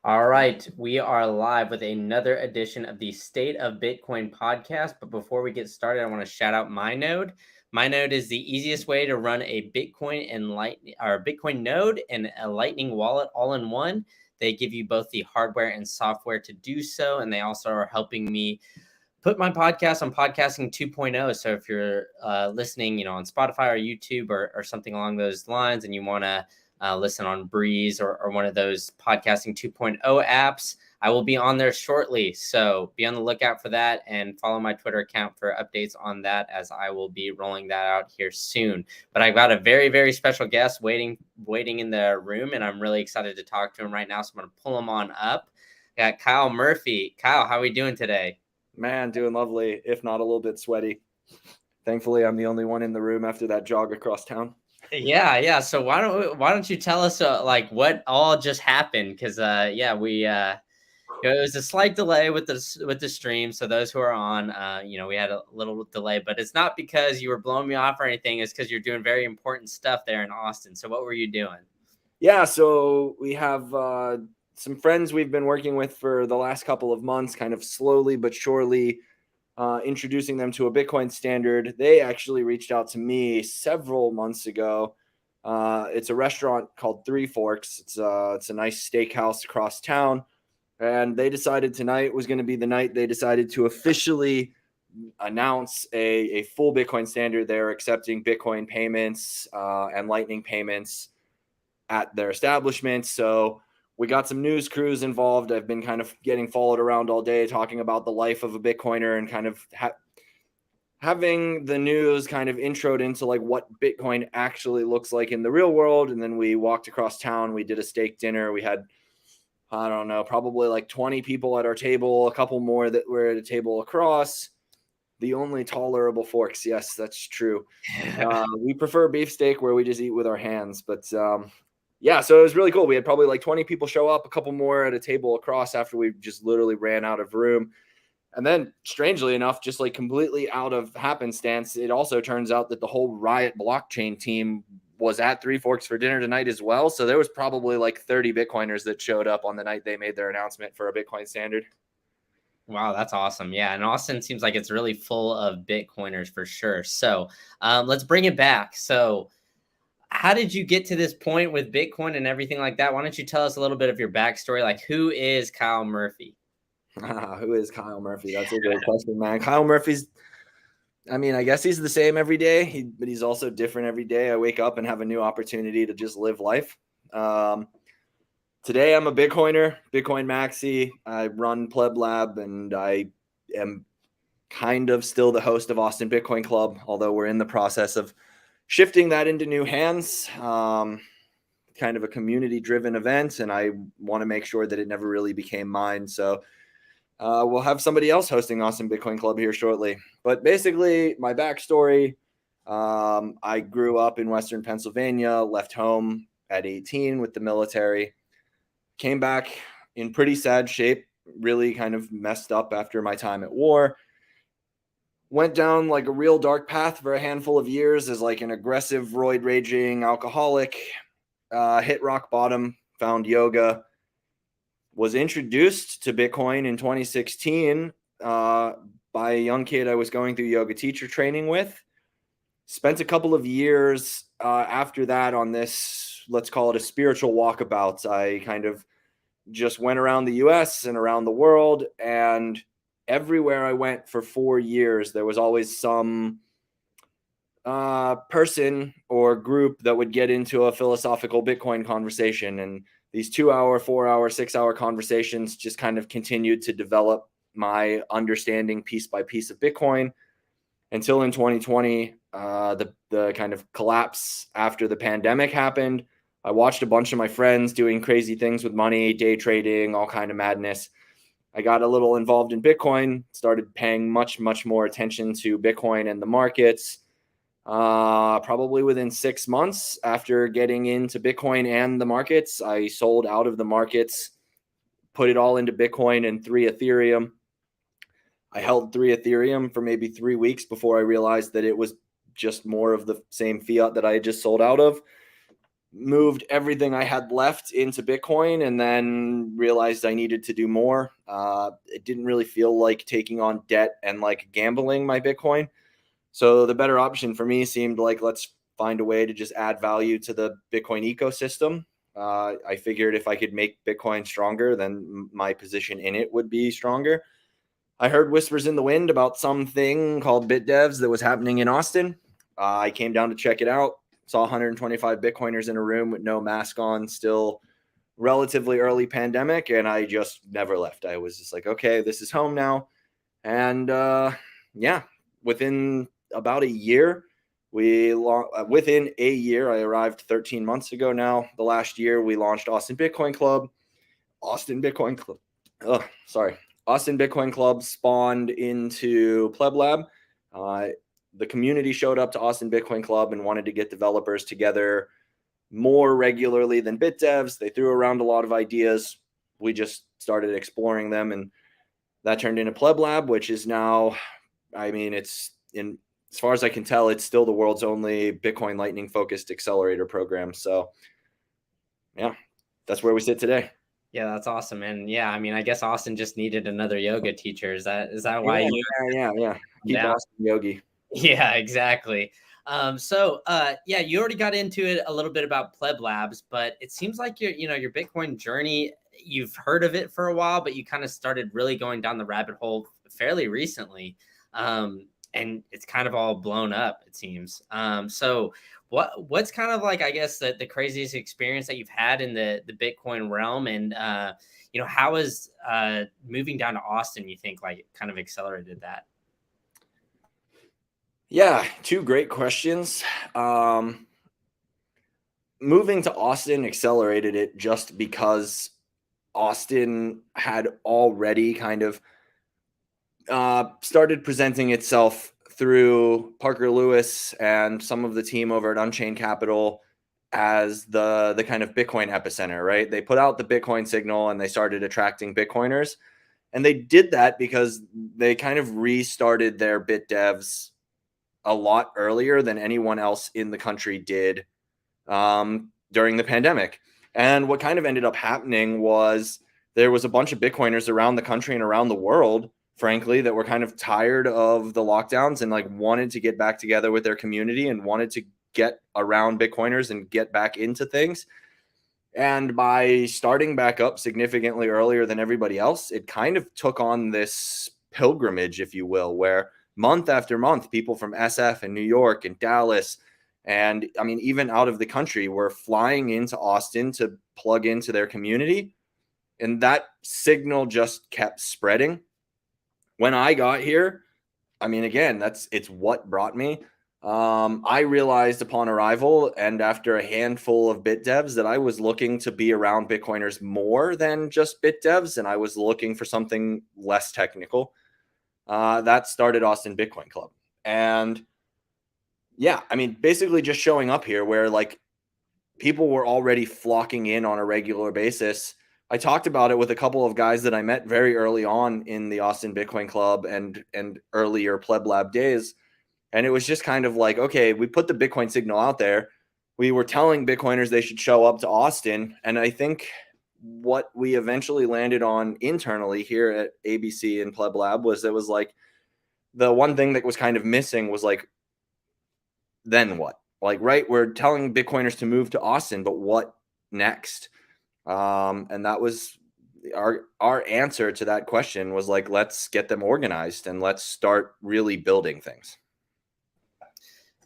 All right, we are live with another edition of the State of Bitcoin podcast. But before we get started, I want to shout out MyNode. MyNode is the easiest way to run a Bitcoin node and a Lightning wallet all in one. They give you both the hardware and software to do so, and they also are helping me put my podcast on Podcasting 2.0. So if you're listening, on Spotify or YouTube or something along those lines, and you want to listen on Breeze or one of those Podcasting 2.0 apps, I will be on there shortly. So be on the lookout for that and follow my Twitter account for updates on that, as I will be rolling that out here soon. But I've got a very, very special guest waiting in the room, and I'm really excited to talk to him right now. So I'm going to pull him on up. I got Kyle Murphy. Kyle, how are we doing today? Man, doing lovely, if not a little bit sweaty. Thankfully, I'm the only one in the room after that jog across town. Yeah. So why don't you tell us what all just happened? Because it was a slight delay with the stream. So those who are on, we had a little delay, but it's not because you were blowing me off or anything. It's because you're doing very important stuff there in Austin. So what were you doing? Yeah, so we have some friends we've been working with for the last couple of months, kind of slowly but surely introducing them to a Bitcoin standard. They actually reached out to me several months ago. It's a restaurant called Three Forks. It's a nice steakhouse across town. And they decided tonight was going to be the night they decided to officially announce a full Bitcoin standard. They're accepting Bitcoin payments and Lightning payments at their establishment. So we got some news crews involved. I've been kind of getting followed around all day talking about the life of a Bitcoiner and kind of having the news kind of introed into like what Bitcoin actually looks like in the real world. And then we walked across town. We did a steak dinner. We had, I don't know, probably like 20 people at our table, a couple more that were at a table across. The only tolerable forks. Yes, that's true. We prefer beefsteak where we just eat with our hands. But yeah, so it was really cool. We had probably like 20 people show up, a couple more at a table across after we just literally ran out of room. And then, strangely enough, just like completely out of happenstance, it also turns out that the whole Riot blockchain team was at Three Forks for dinner tonight as well. So there was probably like 30 Bitcoiners that showed up on the night they made their announcement for a Bitcoin standard. Wow, that's awesome. Yeah, and Austin seems like it's really full of Bitcoiners for sure. So let's bring it back. So how did you get to this point with Bitcoin and everything like that? Why don't you tell us a little bit of your backstory? Like, who is Kyle Murphy? Who is Kyle Murphy? That's a great question, man. Kyle Murphy's, I guess he's the same every day, but he's also different every day. I wake up and have a new opportunity to just live life. Today, I'm a Bitcoiner, Bitcoin maxi. I run Pleb Lab, and I am kind of still the host of Austin Bitcoin Club, although we're in the process of shifting that into new hands. Kind of a community-driven event, and I want to make sure that it never really became mine. So we'll have somebody else hosting Austin Bitcoin Club here shortly. But basically, my backstory, I grew up in Western Pennsylvania, left home at 18 with the military, came back in pretty sad shape, really kind of messed up after my time at war. Went down like a real dark path for a handful of years as like an aggressive roid raging alcoholic, hit rock bottom, found yoga, was introduced to Bitcoin in 2016 by a young kid I was going through yoga teacher training with. Spent a couple of years after that on this, let's call it a spiritual walkabout. I kind of just went around the US and around the world, and everywhere I went for 4 years, there was always some person or group that would get into a philosophical Bitcoin conversation. And these 2-hour, 4-hour, 6-hour conversations just kind of continued to develop my understanding piece by piece of Bitcoin until in 2020, the kind of collapse after the pandemic happened. I watched a bunch of my friends doing crazy things with money, day trading, all kind of madness. I got a little involved in Bitcoin, started paying much, much more attention to Bitcoin and the markets. Probably within 6 months after getting into Bitcoin and the markets, I sold out of the markets, put it all into Bitcoin and 3 Ethereum. I held 3 Ethereum for maybe 3 weeks before I realized that it was just more of the same fiat that I had just sold out of. moved everything I had left into Bitcoin, and then realized I needed to do more. It didn't really feel like taking on debt and like gambling my Bitcoin. So the better option for me seemed like, let's find a way to just add value to the Bitcoin ecosystem. I figured if I could make Bitcoin stronger, then my position in it would be stronger. I heard whispers in the wind about something called BitDevs that was happening in Austin. I came down to check it out, saw 125 Bitcoiners in a room with no mask on, still relatively early pandemic, and I just never left. I was just like, okay, this is home now. And yeah, within about a year, within a year, I arrived 13 months ago now. The last year, we launched Austin Bitcoin Club. Austin Bitcoin Club. Austin Bitcoin Club spawned into Pleb Lab. The community showed up to Austin Bitcoin Club and wanted to get developers together more regularly than BitDevs. They threw around a lot of ideas. We just started exploring them, and that turned into Pleb Lab, which is now, it's in, as far as I can tell, it's still the world's only Bitcoin Lightning focused accelerator program. So yeah, that's where we sit today. Yeah, that's awesome. And yeah, I guess Austin just needed another yoga teacher. Is that why you Yeah. Keep down? Austin yogi. Yeah, exactly. Yeah, you already got into it a little bit about Pleb Labs, but it seems like your Bitcoin journey, you've heard of it for a while, but you kind of started really going down the rabbit hole fairly recently. And it's kind of all blown up, it seems. So what's kind of like, I guess, the craziest experience that you've had in the Bitcoin realm, and how is moving down to Austin, you think, like, kind of accelerated that? Yeah, two great questions. Moving to Austin accelerated it just because Austin had already kind of started presenting itself through Parker Lewis and some of the team over at Unchained Capital as the kind of Bitcoin epicenter, right? They put out the Bitcoin signal and they started attracting Bitcoiners. And they did that because they kind of restarted their bit devs a lot earlier than anyone else in the country did during the pandemic. And what kind of ended up happening was there was a bunch of Bitcoiners around the country and around the world, frankly, that were kind of tired of the lockdowns and like wanted to get back together with their community and wanted to get around Bitcoiners and get back into things. And by starting back up significantly earlier than everybody else, it kind of took on this pilgrimage, if you will, where month after month, people from SF and New York and Dallas, and even out of the country, were flying into Austin to plug into their community. And that signal just kept spreading. When I got here, again, it's what brought me. I realized upon arrival and after a handful of bit devs that I was looking to be around Bitcoiners more than just bit devs, and I was looking for something less technical. That started Austin Bitcoin Club. And yeah, basically just showing up here where like people were already flocking in on a regular basis. I talked about it with a couple of guys that I met very early on in the Austin Bitcoin Club and earlier Pleb Lab days. And it was just kind of like, okay, we put the Bitcoin signal out there. We were telling Bitcoiners they should show up to Austin. And I think what we eventually landed on internally here at ABC and Pleb Lab was, it was like, the one thing that was kind of missing was like, then what? Like, right, we're telling Bitcoiners to move to Austin, but what next? And that was our answer to that question, was like, let's get them organized and let's start really building things.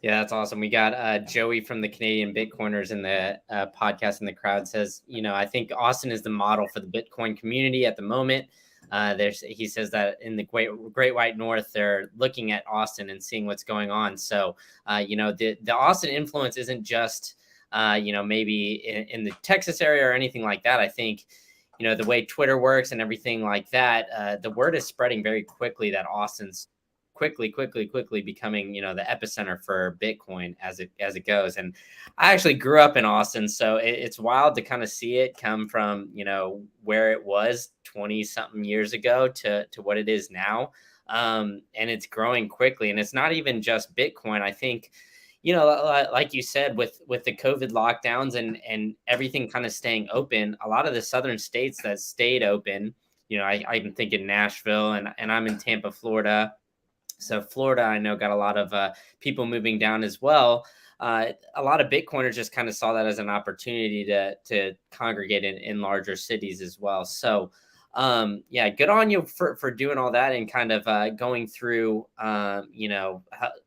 Yeah, that's awesome. We got Joey from the Canadian Bitcoiners in the podcast in the crowd, says, I think Austin is the model for the Bitcoin community at the moment. He says that in the Great White North, they're looking at Austin and seeing what's going on. So, the Austin influence isn't just, maybe in the Texas area or anything like that. I think, the way Twitter works and everything like that, the word is spreading very quickly that Austin's quickly becoming, the epicenter for Bitcoin as it goes. And I actually grew up in Austin, so it's wild to kind of see it come from, where it was 20 something years ago to what it is now. And it's growing quickly, and it's not even just Bitcoin. I think, like you said, with the COVID lockdowns and everything kind of staying open, a lot of the southern states that stayed open, I'm thinking Nashville, and I'm in Tampa, Florida. So Florida, I know, got a lot of people moving down as well. A lot of Bitcoiners just kind of saw that as an opportunity to congregate in larger cities as well. So yeah, good on you for doing all that and kind of going through,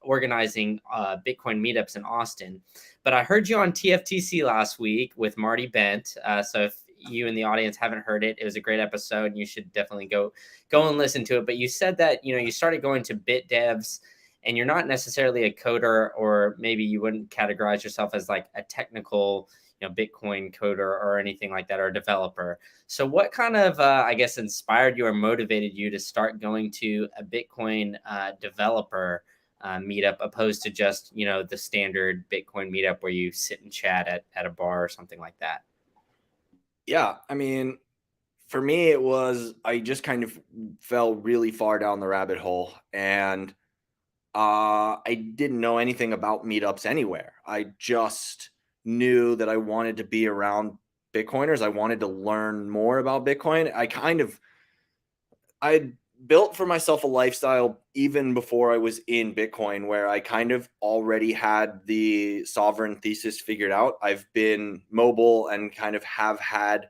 organizing Bitcoin meetups in Austin. But I heard you on TFTC last week with Marty Bent. So if you in the audience haven't heard it, it was a great episode, and you should definitely go and listen to it. But you said that you started going to bit devs, and you're not necessarily a coder, or maybe you wouldn't categorize yourself as like a technical Bitcoin coder or anything like that, or a developer. So what kind of I guess inspired you or motivated you to start going to a Bitcoin developer meetup, opposed to just the standard Bitcoin meetup where you sit and chat at a bar or something like that? Yeah, I mean, for me, it was I just kind of fell really far down the rabbit hole, and I didn't know anything about meetups anywhere. I just knew that I wanted to be around Bitcoiners. I wanted to learn more about Bitcoin. I built for myself a lifestyle even before I was in Bitcoin, where I kind of already had the sovereign thesis figured out. I've been mobile and kind of have had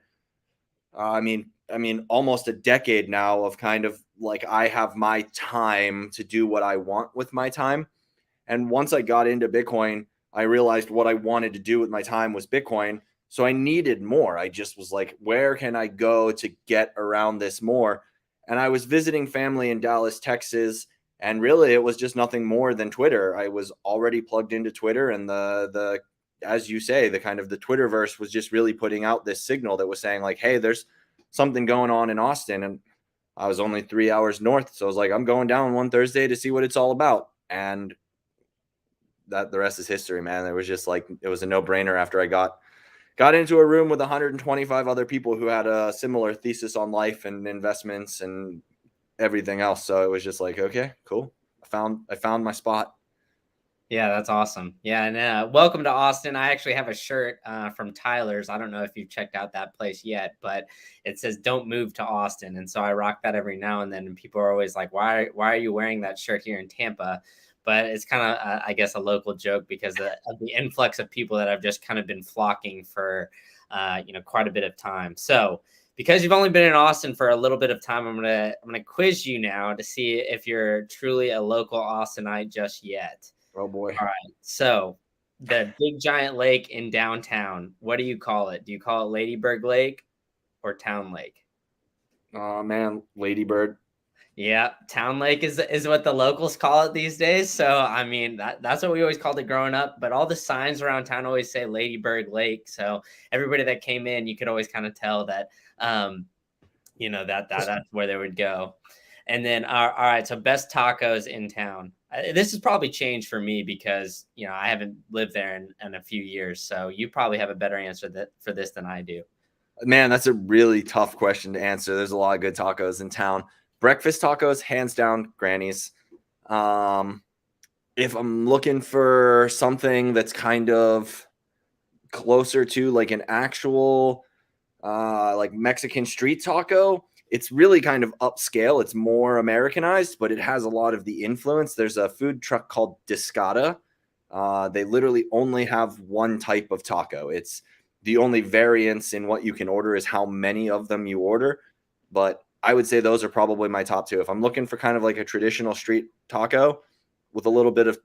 almost a decade now of kind of like I have my time to do what I want with my time. And once I got into Bitcoin, I realized what I wanted to do with my time was Bitcoin. So I needed more. I just was like, where can I go to get around this more? And I was visiting family in Dallas, Texas, and really it was just nothing more than Twitter. I was already plugged into Twitter, and the as you say, the kind of the Twitterverse was just really putting out this signal that was saying like, hey, there's something going on in Austin. And I was only 3 hours north. So I was like, I'm going down one Thursday to see what it's all about. And that the rest is history, man. It was just like it was a no-brainer after I got into a room with 125 other people who had a similar thesis on life and investments and everything else. So it was just like, okay, cool. I found my spot. Yeah, that's awesome. Yeah, and welcome to Austin. I actually have a shirt from Tyler's. I don't know if you've checked out that place yet, but it says "Don't move to Austin," and so I rock that every now and then. And people are always like, "Why are you wearing that shirt here in Tampa?" But it's kind of, I guess, a local joke because of the influx of people that have just kind of been flocking for, quite a bit of time. So, because you've only been in Austin for a little bit of time, I'm gonna quiz you now to see if you're truly a local Austinite just yet. Oh boy. All right. So the big giant lake in downtown, what do you call it? Do you call it Ladybird Lake or Town Lake? Oh man, Ladybird. Yeah, Town Lake is what the locals call it these days. So I mean that's what we always called it growing up. But all the signs around town always say Ladybird Lake. So everybody that came in, you could always kind of tell that that's where they would go. And then all right, so best tacos in town. This has probably changed for me because I haven't lived there in a few years. So you probably have a better answer for this than I do. Man, that's a really tough question to answer. There's a lot of good tacos in town. Breakfast tacos, hands down, Granny's. If I'm looking for something that's kind of closer to like an actual like Mexican street taco, it's really kind of upscale. It's more Americanized, but it has a lot of the influence. There's a food truck called Discada. They literally only have one type of taco. It's the only variance in what you can order is how many of them you order. But I would say those are probably my top two. If I'm looking for kind of like a traditional street taco with a little bit of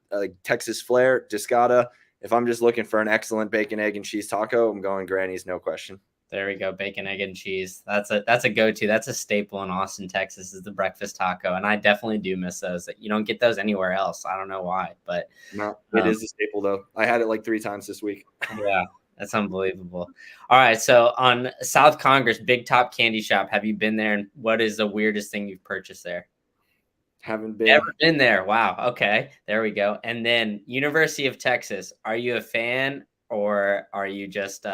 Texas flair, Discada. If I'm just looking for an excellent bacon, egg, and cheese taco, I'm going Granny's, no question. There we go. Bacon, egg, and cheese. That's a go-to. That's a staple in Austin, Texas, is the breakfast taco. And I definitely do miss those. You don't get those anywhere else. I don't know why, but no, it is a staple though. I had it like 3 times this week. Yeah, that's unbelievable. All right. So on South Congress, Big Top Candy Shop, have you been there? And what is the weirdest thing you've purchased there? Haven't been. Never been there. Wow. Okay. There we go. And then University of Texas, are you a fan or are you just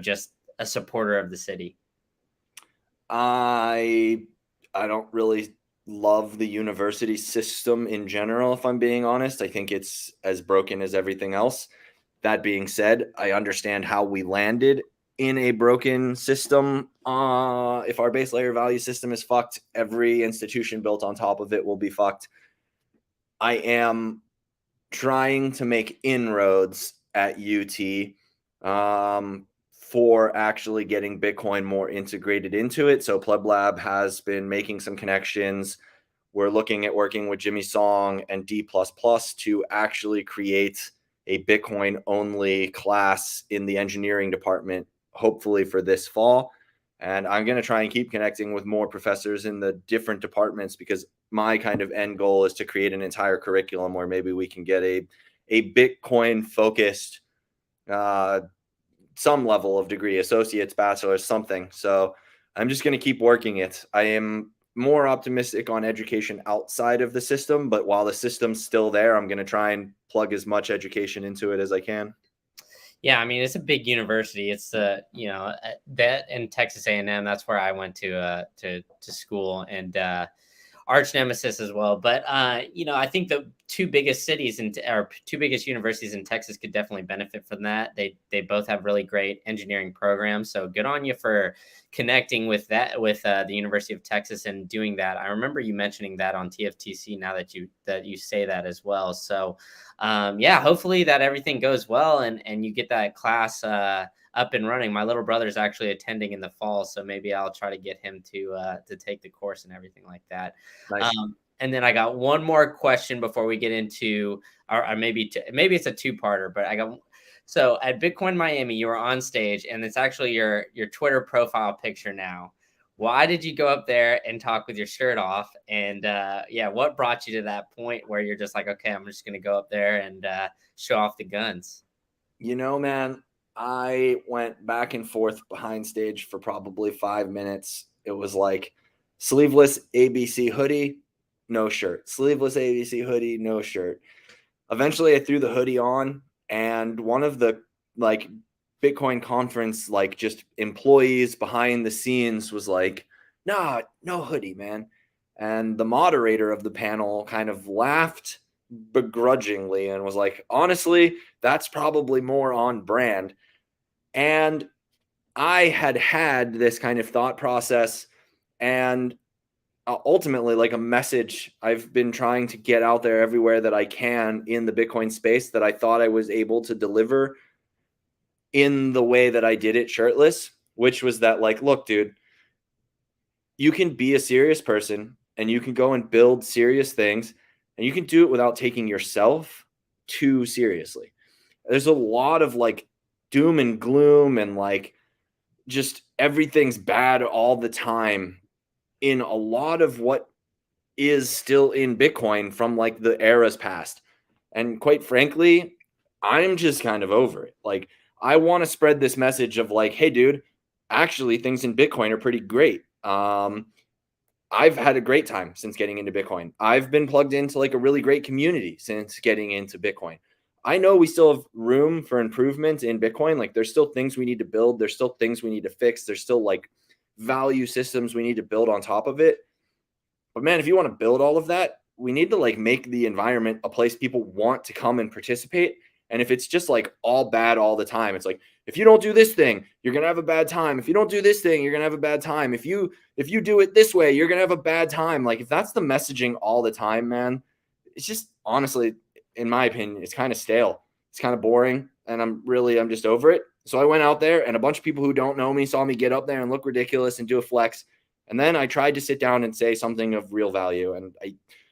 just a supporter of the city? I don't really love the university system in general, if I'm being honest. I think it's as broken as everything else. That being said, I understand how we landed in a broken system. If our base layer value system is fucked, every institution built on top of it will be fucked. I am trying to make inroads at UT for actually getting Bitcoin more integrated into it. So Pleb Lab has been making some connections. We're looking at working with Jimmy Song and D++ to actually create a Bitcoin only class in the engineering department, hopefully for this fall. And I'm going to try and keep connecting with more professors in the different departments, because my kind of end goal is to create an entire curriculum where maybe we can get a Bitcoin focused some level of degree, associate's, bachelor's, something. So I'm just going to keep working it. I am more optimistic on education outside of the system, but while the system's still there, I'm going to try and plug as much education into it as I can. Yeah, I mean, it's a big university. It's that in Texas A&M. That's where I went to school, and arch nemesis as well. But I think the two biggest cities or two biggest universities in Texas could definitely benefit from that. They both have really great engineering programs. So good on you for connecting with the University of Texas and doing that. I remember you mentioning that on TFTC. Now that you say that as well. So yeah, hopefully that everything goes well and you get that class up and running. My little brother's actually attending in the fall, so maybe I'll try to get him to take the course and everything like that. Nice. And then I got one more question before we get into, or maybe it's a two-parter, but so at Bitcoin Miami, you were on stage, and it's actually your Twitter profile picture now. Why did you go up there and talk with your shirt off? And yeah, what brought you to that point where you're just like, okay, I'm just going to go up there and show off the guns? Man, I went back and forth behind stage for probably 5 minutes. It was like sleeveless ABC hoodie, no shirt. Sleeveless ABC hoodie, no shirt. Eventually I threw the hoodie on, and one of the like Bitcoin conference, like just employees behind the scenes was like, nah, no hoodie, man. And the moderator of the panel kind of laughed begrudgingly and was like, honestly, that's probably more on brand. And I had this kind of thought process, and ultimately like a message I've been trying to get out there everywhere that I can in the Bitcoin space, that I thought I was able to deliver in the way that I did it shirtless, which was that, like, look, dude, you can be a serious person and you can go and build serious things, and you can do it without taking yourself too seriously. There's a lot of like doom and gloom and like just everything's bad all the time in a lot of what is still in Bitcoin from like the eras past. And quite frankly, I'm just kind of over it. Like, I want to spread this message of like, hey, dude, actually things in Bitcoin are pretty great. I've had a great time since getting into Bitcoin. I've been plugged into like a really great community since getting into Bitcoin. I know we still have room for improvement in Bitcoin. Like, there's still things we need to build. There's still things we need to fix. There's still like value systems we need to build on top of it. But man, if you want to build all of that, we need to like make the environment a place people want to come and participate. And if it's just like all bad all the time, it's like, if you don't do this thing, you're gonna have a bad time. If you don't do this thing, you're gonna have a bad time. If you do it this way, you're gonna have a bad time. Like, if that's the messaging all the time, man, it's just, honestly, in my opinion, it's kind of stale. It's kind of boring, and I'm just over it. So I went out there, and a bunch of people who don't know me saw me get up there and look ridiculous and do a flex. And then I tried to sit down and say something of real value. And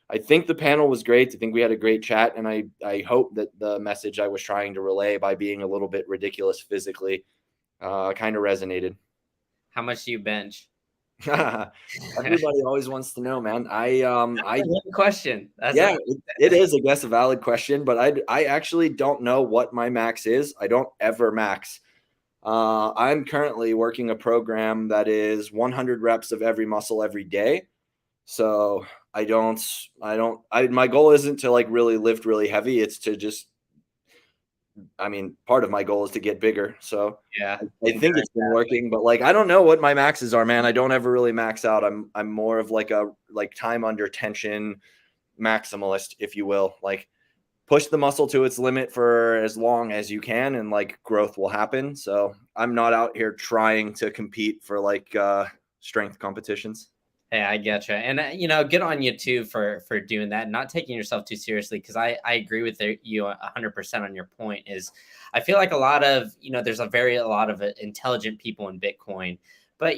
I think the panel was great. I think we had a great chat. And I hope that the message I was trying to relay by being a little bit ridiculous physically kind of resonated. How much do you bench? Everybody always wants to know, man. That's a good question. Yeah, it is, I guess, a valid question, but I actually don't know what my max is. I don't ever max. I'm currently working a program that is 100 reps of every muscle every day. So my goal isn't to like really lift really heavy. It's to just I mean, part of my goal is to get bigger. So Yeah, I think it's been working, but like I don't know what my maxes are, man. I don't ever really max out. I'm more of like a time under tension maximalist, if you will. Like push the muscle to its limit for as long as you can, and like growth will happen. So I'm not out here trying to compete for like strength competitions. Hey, I getcha. And good on you too for doing that and not taking yourself too seriously. Because I agree with you 100% on your point. Is I feel like a lot of there's a lot of intelligent people in Bitcoin, but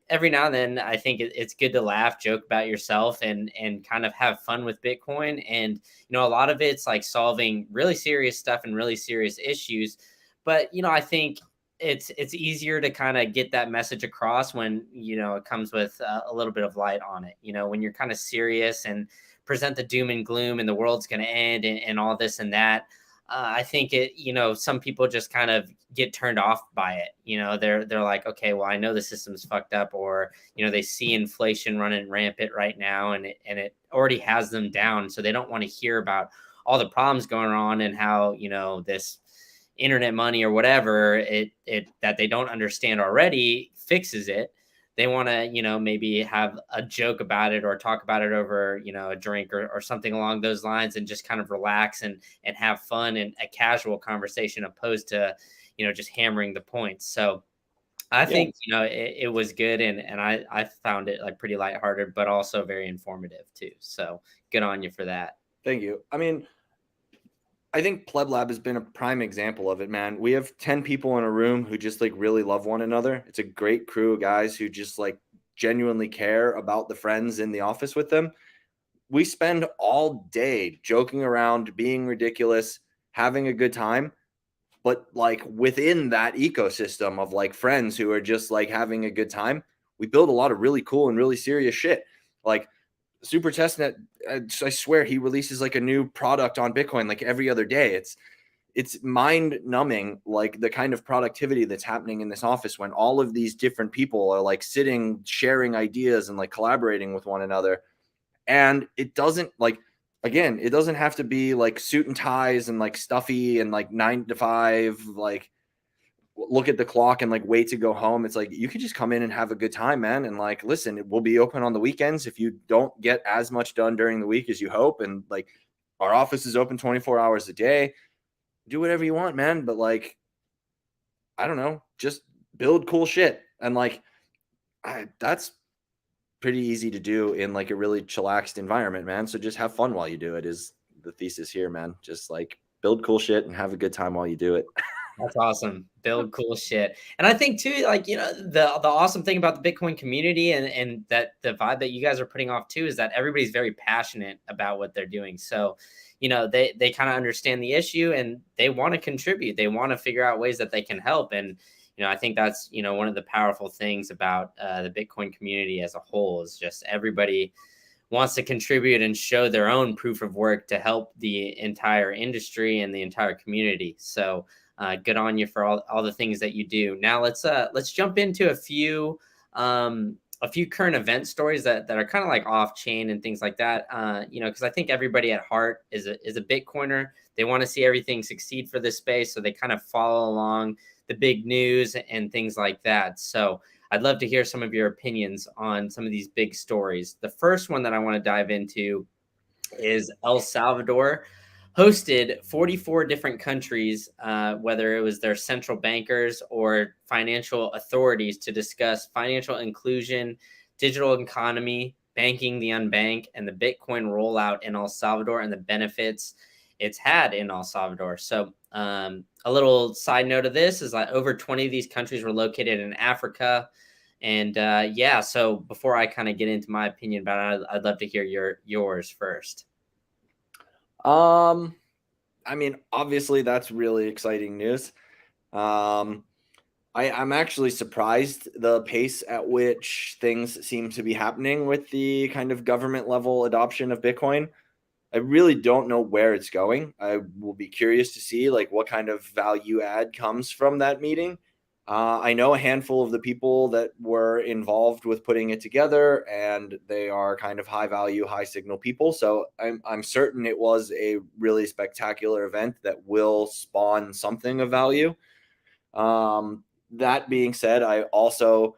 every now and then I think it's good to laugh, joke about yourself, and kind of have fun with Bitcoin. And a lot of it's like solving really serious stuff and really serious issues. But I think it's easier to kind of get that message across when it comes with a little bit of light on it. When you're kind of serious and present the doom and gloom and the world's going to end and all this and that. I think some people just kind of get turned off by it. They're like, okay, well, I know the system's fucked up, or they see inflation running rampant right now, and it already has them down, so they don't want to hear about all the problems going on and how this internet money or whatever it that they don't understand already fixes it. They want to maybe have a joke about it or talk about it over a drink or something along those lines, and just kind of relax and have fun and a casual conversation, opposed to just hammering the points. So I Yeah, think it was good, and I found it like pretty lighthearted but also very informative too. So good on you for that. thank you. I mean, I think Pleb Lab has been a prime example of it, man. We have 10 people in a room who just like really love one another. It's a great crew of guys who just like genuinely care about the friends in the office with them. We spend all day joking around, being ridiculous, having a good time. But like within that ecosystem of like friends who are just like having a good time, we build a lot of really cool and really serious shit. Like Super Testnet, I swear he releases like a new product on Bitcoin like every other day. It's mind numbing, like the kind of productivity that's happening in this office when all of these different people are like sitting, sharing ideas and like collaborating with one another. And it doesn't like, again, it doesn't have to be like suit and ties and like stuffy and like 9 to 5, like look at the clock and like wait to go home. It's like you could just come in and have a good time, man. And like, listen, it will be open on the weekends if you don't get as much done during the week as you hope. And like, our office is open 24 hours a day. Do whatever you want, man. But like, I don't know, just build cool shit. And like, that's pretty easy to do in like a really chillaxed environment, man. So just have fun while you do it is the thesis here, man. Just like build cool shit and have a good time while you do it. That's awesome. Build cool shit. And I think too, like, the awesome thing about the Bitcoin community and that the vibe that you guys are putting off too is that everybody's very passionate about what they're doing. So, they kind of understand the issue and they want to contribute. They want to figure out ways that they can help. And, I think that's, one of the powerful things about the Bitcoin community as a whole is just everybody wants to contribute and show their own proof of work to help the entire industry and the entire community. So, good on you for all the things that you do. Now let's jump into a few current event stories that are kind of like off chain and things like that. Because I think everybody at heart is a Bitcoiner. They want to see everything succeed for this space, so they kind of follow along the big news and things like that. So I'd love to hear some of your opinions on some of these big stories. The first one that I want to dive into is El Salvador hosted 44 different countries, whether it was their central bankers or financial authorities, to discuss financial inclusion, digital economy, banking the unbanked, and the Bitcoin rollout in El Salvador and the benefits it's had in El Salvador. So, a little side note of this is that over 20 of these countries were located in Africa. And yeah, so before I kind of get into my opinion about it, I'd love to hear yours first. Um, I mean, obviously that's really exciting news. Um, I'm actually surprised the pace at which things seem to be happening with the kind of government level adoption of Bitcoin. I really don't know where it's going. I will be curious to see like what kind of value add comes from that meeting. I know a handful of the people that were involved with putting it together, and they are kind of high value, high signal people. So I'm certain it was a really spectacular event that will spawn something of value. That being said, I also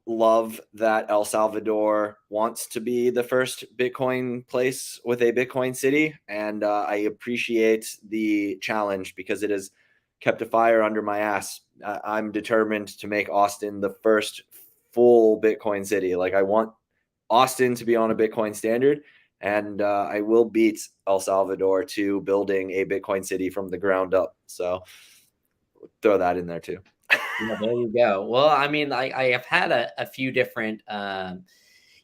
love that El Salvador wants to be the first Bitcoin place with a Bitcoin city. And I appreciate the challenge because it has kept a fire under my ass. I'm determined to make Austin the first full Bitcoin city. Like, I want Austin to be on a Bitcoin standard. And I will beat El Salvador to building a Bitcoin city from the ground up. So throw that in there too. Yeah, there you go. Well, I mean, I have had a few different,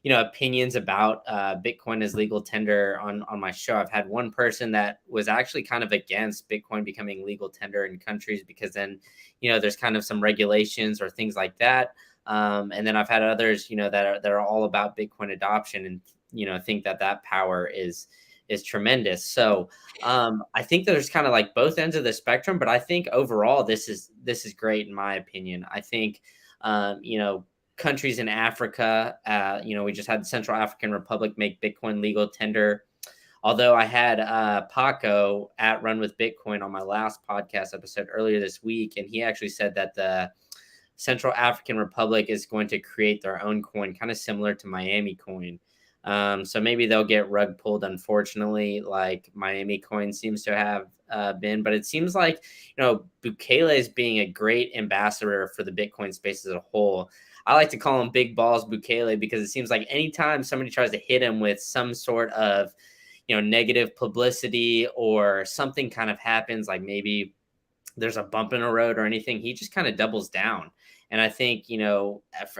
opinions about Bitcoin as legal tender on my show. I've had one person that was actually kind of against Bitcoin becoming legal tender in countries because then, there's kind of some regulations or things like that. And then I've had others, that are all about Bitcoin adoption and think that power is tremendous. So I think there's kind of like both ends of the spectrum, but I think overall this is great in my opinion. I think countries in Africa, we just had the Central African Republic make Bitcoin legal tender. Although I had Paco at Run with Bitcoin on my last podcast episode earlier this week, and he actually said that the Central African Republic is going to create their own coin, kind of similar to Miami coin. So maybe they'll get rug pulled, unfortunately, like Miami coin seems to have been. But it seems like, Bukele is being a great ambassador for the Bitcoin space as a whole. I like to call him Big Balls Bukele because it seems like anytime somebody tries to hit him with some sort of, negative publicity or something kind of happens, like maybe there's a bump in a road or anything, he just kind of doubles down. And I think,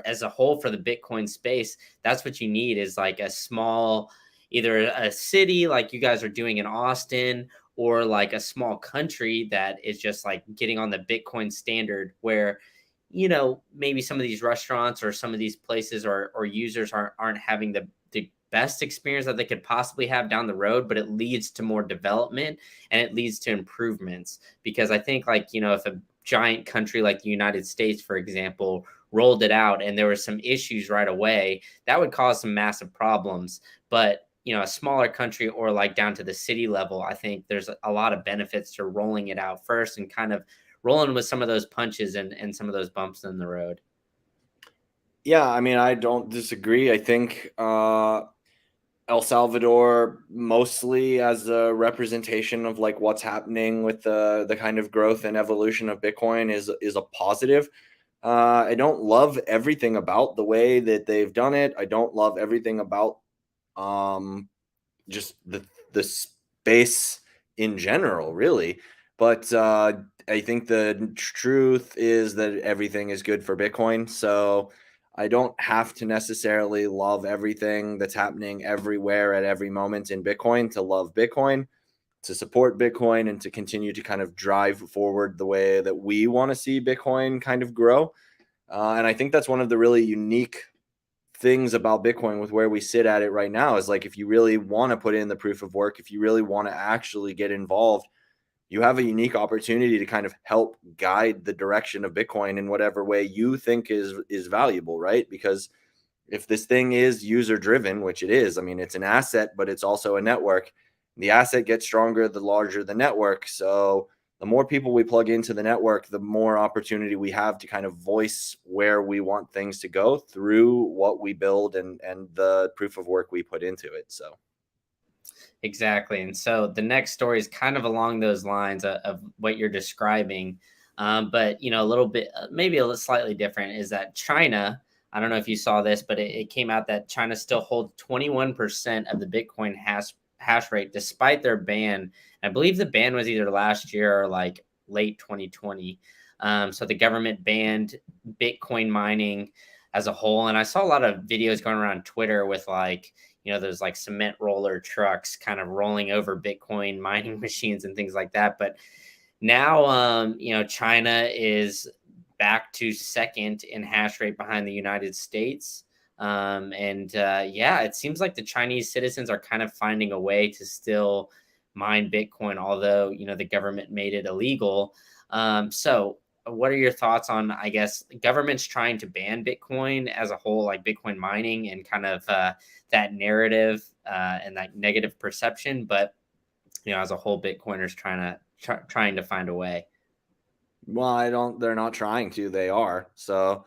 as a whole for the Bitcoin space, that's what you need is like a small, either a city like you guys are doing in Austin or like a small country that is just like getting on the Bitcoin standard where, maybe some of these restaurants or some of these places or users aren't having the best experience that they could possibly have down the road, but it leads to more development and it leads to improvements. Because I think like, if a giant country like the United States, for example, rolled it out and there were some issues right away, that would cause some massive problems. But a smaller country or like down to the city level, I think there's a lot of benefits to rolling it out first and kind of rolling with some of those punches and some of those bumps in the road. Yeah, I mean, I don't disagree. I think El Salvador mostly as a representation of like what's happening with the kind of growth and evolution of Bitcoin is a positive. I don't love everything about the way that they've done it. I don't love everything about um, just the space in general, really. But I think the truth is that everything is good for Bitcoin. So I don't have to necessarily love everything that's happening everywhere at every moment in Bitcoin to love Bitcoin, to support Bitcoin, and to continue to kind of drive forward the way that we want to see Bitcoin kind of grow. And I think that's one of the really unique things about Bitcoin with where we sit at it right now is like, if you really want to put in the proof of work, if you really want to actually get involved, you have a unique opportunity to kind of help guide the direction of Bitcoin in whatever way you think is valuable, right? Because if this thing is user driven, which it is, I mean, it's an asset, but it's also a network. The asset gets stronger the larger the network. So the more people we plug into the network, the more opportunity we have to kind of voice where we want things to go through what we build and the proof of work we put into it. So Exactly. And so the next story is kind of along those lines of what you're describing. But, a little bit, maybe a little slightly different is that China, I don't know if you saw this, but it came out that China still holds 21% of the Bitcoin hash rate despite their ban. I believe the ban was either last year or like late 2020. So the government banned Bitcoin mining as a whole. And I saw a lot of videos going around Twitter with like, those like cement roller trucks kind of rolling over Bitcoin mining machines and things like that. But now, China is back to second in hash rate behind the United States. Yeah, it seems like the Chinese citizens are kind of finding a way to still mine Bitcoin, although, the government made it illegal. So what are your thoughts on, I guess, governments trying to ban Bitcoin as a whole, like Bitcoin mining and kind of that narrative and that negative perception, but as a whole, Bitcoiners trying to find a way. Well, they're not trying to, they are. So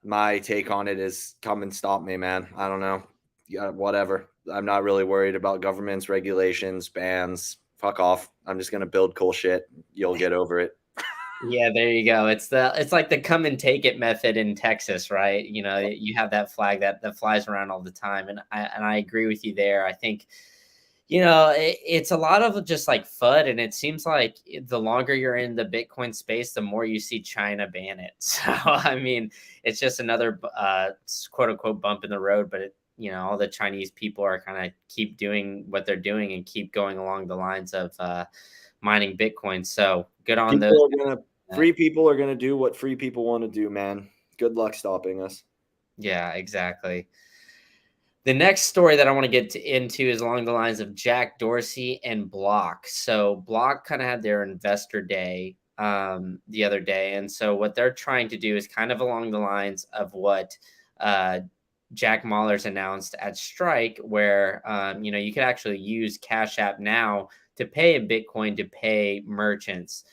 my take on it is come and stop me, man. I don't know. Yeah, whatever. I'm not really worried about governments, regulations, bans. Fuck off. I'm just going to build cool shit. You'll get over it. Yeah, there you go. It's like the come and take it method in Texas, right? You have that flag that flies around all the time, and I agree with you there. I think it's a lot of just like FUD, and it seems like the longer you're in the Bitcoin space, the more you see China ban it. So I mean, it's just another quote unquote bump in the road, but all the Chinese people are kind of keep doing what they're doing and keep going along the lines of mining Bitcoin. So good on those. Free people are gonna do what free people want to do, man. Good luck stopping us. Yeah, exactly. The next story that I want to get into is along the lines of Jack Dorsey and Block. So Block kind of had their investor day the other day, and so what they're trying to do is kind of along the lines of what uh, Jack Mallers announced at Strike, where you could actually use Cash App now to pay in Bitcoin to pay merchants.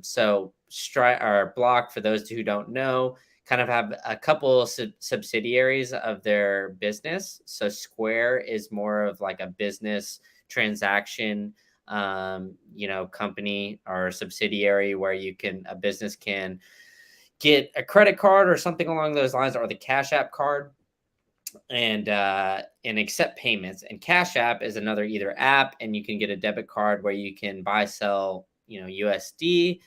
So Strike or Block, for those who don't know, kind of have a couple subsidiaries of their business. So Square is more of like a business transaction, company or subsidiary where a business can get a credit card or something along those lines, or the Cash App card, and accept payments. And Cash App is another either app, and you can get a debit card where you can buy, sell, USD,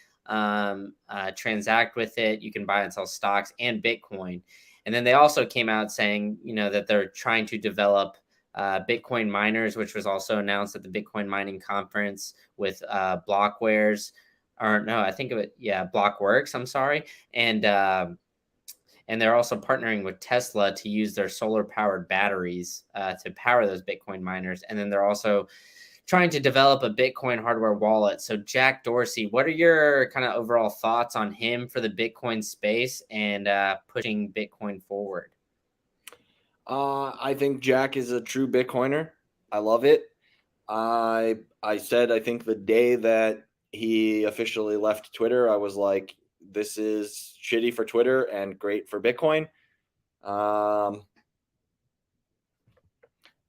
transact with it. You can buy and sell stocks and Bitcoin. And then they also came out saying, that they're trying to develop Bitcoin miners, which was also announced at the Bitcoin mining conference with Blockwares, or no, I think of it, yeah, Blockworks. I'm sorry, and they're also partnering with Tesla to use their solar powered batteries to power those Bitcoin miners. And then they're also trying to develop a Bitcoin hardware wallet. So Jack Dorsey, what are your kind of overall thoughts on him for the Bitcoin space and pushing Bitcoin forward? I think Jack is a true Bitcoiner. I love it. I said I think the day that he officially left Twitter, I was like, this is shitty for Twitter and great for Bitcoin.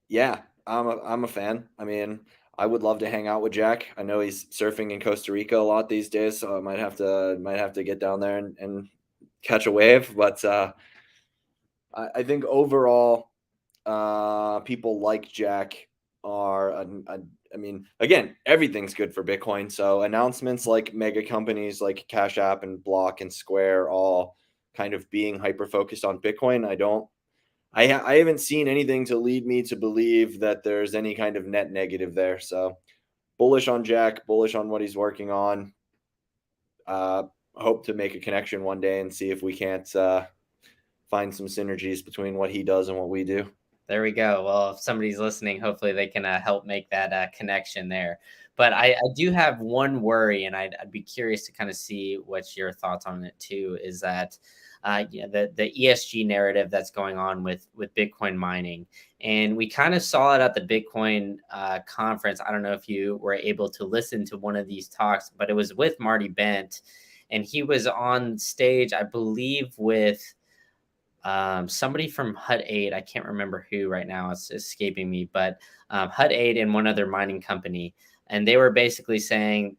Yeah, I'm a fan. I mean, I would love to hang out with Jack. I know he's surfing in Costa Rica a lot these days, so I might have to get down there and catch a wave. But I think overall, people like Jack are. I mean, again, everything's good for Bitcoin. So announcements like mega companies like Cash App and Block and Square all kind of being hyper focused on Bitcoin. I haven't seen anything to lead me to believe that there's any kind of net negative there. So bullish on Jack, bullish on what he's working on. Hope to make a connection one day and see if we can't find some synergies between what he does and what we do. There we go. Well, if somebody's listening, hopefully they can help make that connection there. But I do have one worry, and I'd be curious to kind of see what's your thoughts on it too. Is that the ESG narrative that's going on with Bitcoin mining, and we kind of saw it at the Bitcoin conference. I don't know if you were able to listen to one of these talks, but it was with Marty Bent, and he was on stage, I believe, with somebody from Hut 8. I can't remember who right now. It's escaping me, but Hut 8 and one other mining company. And they were basically saying,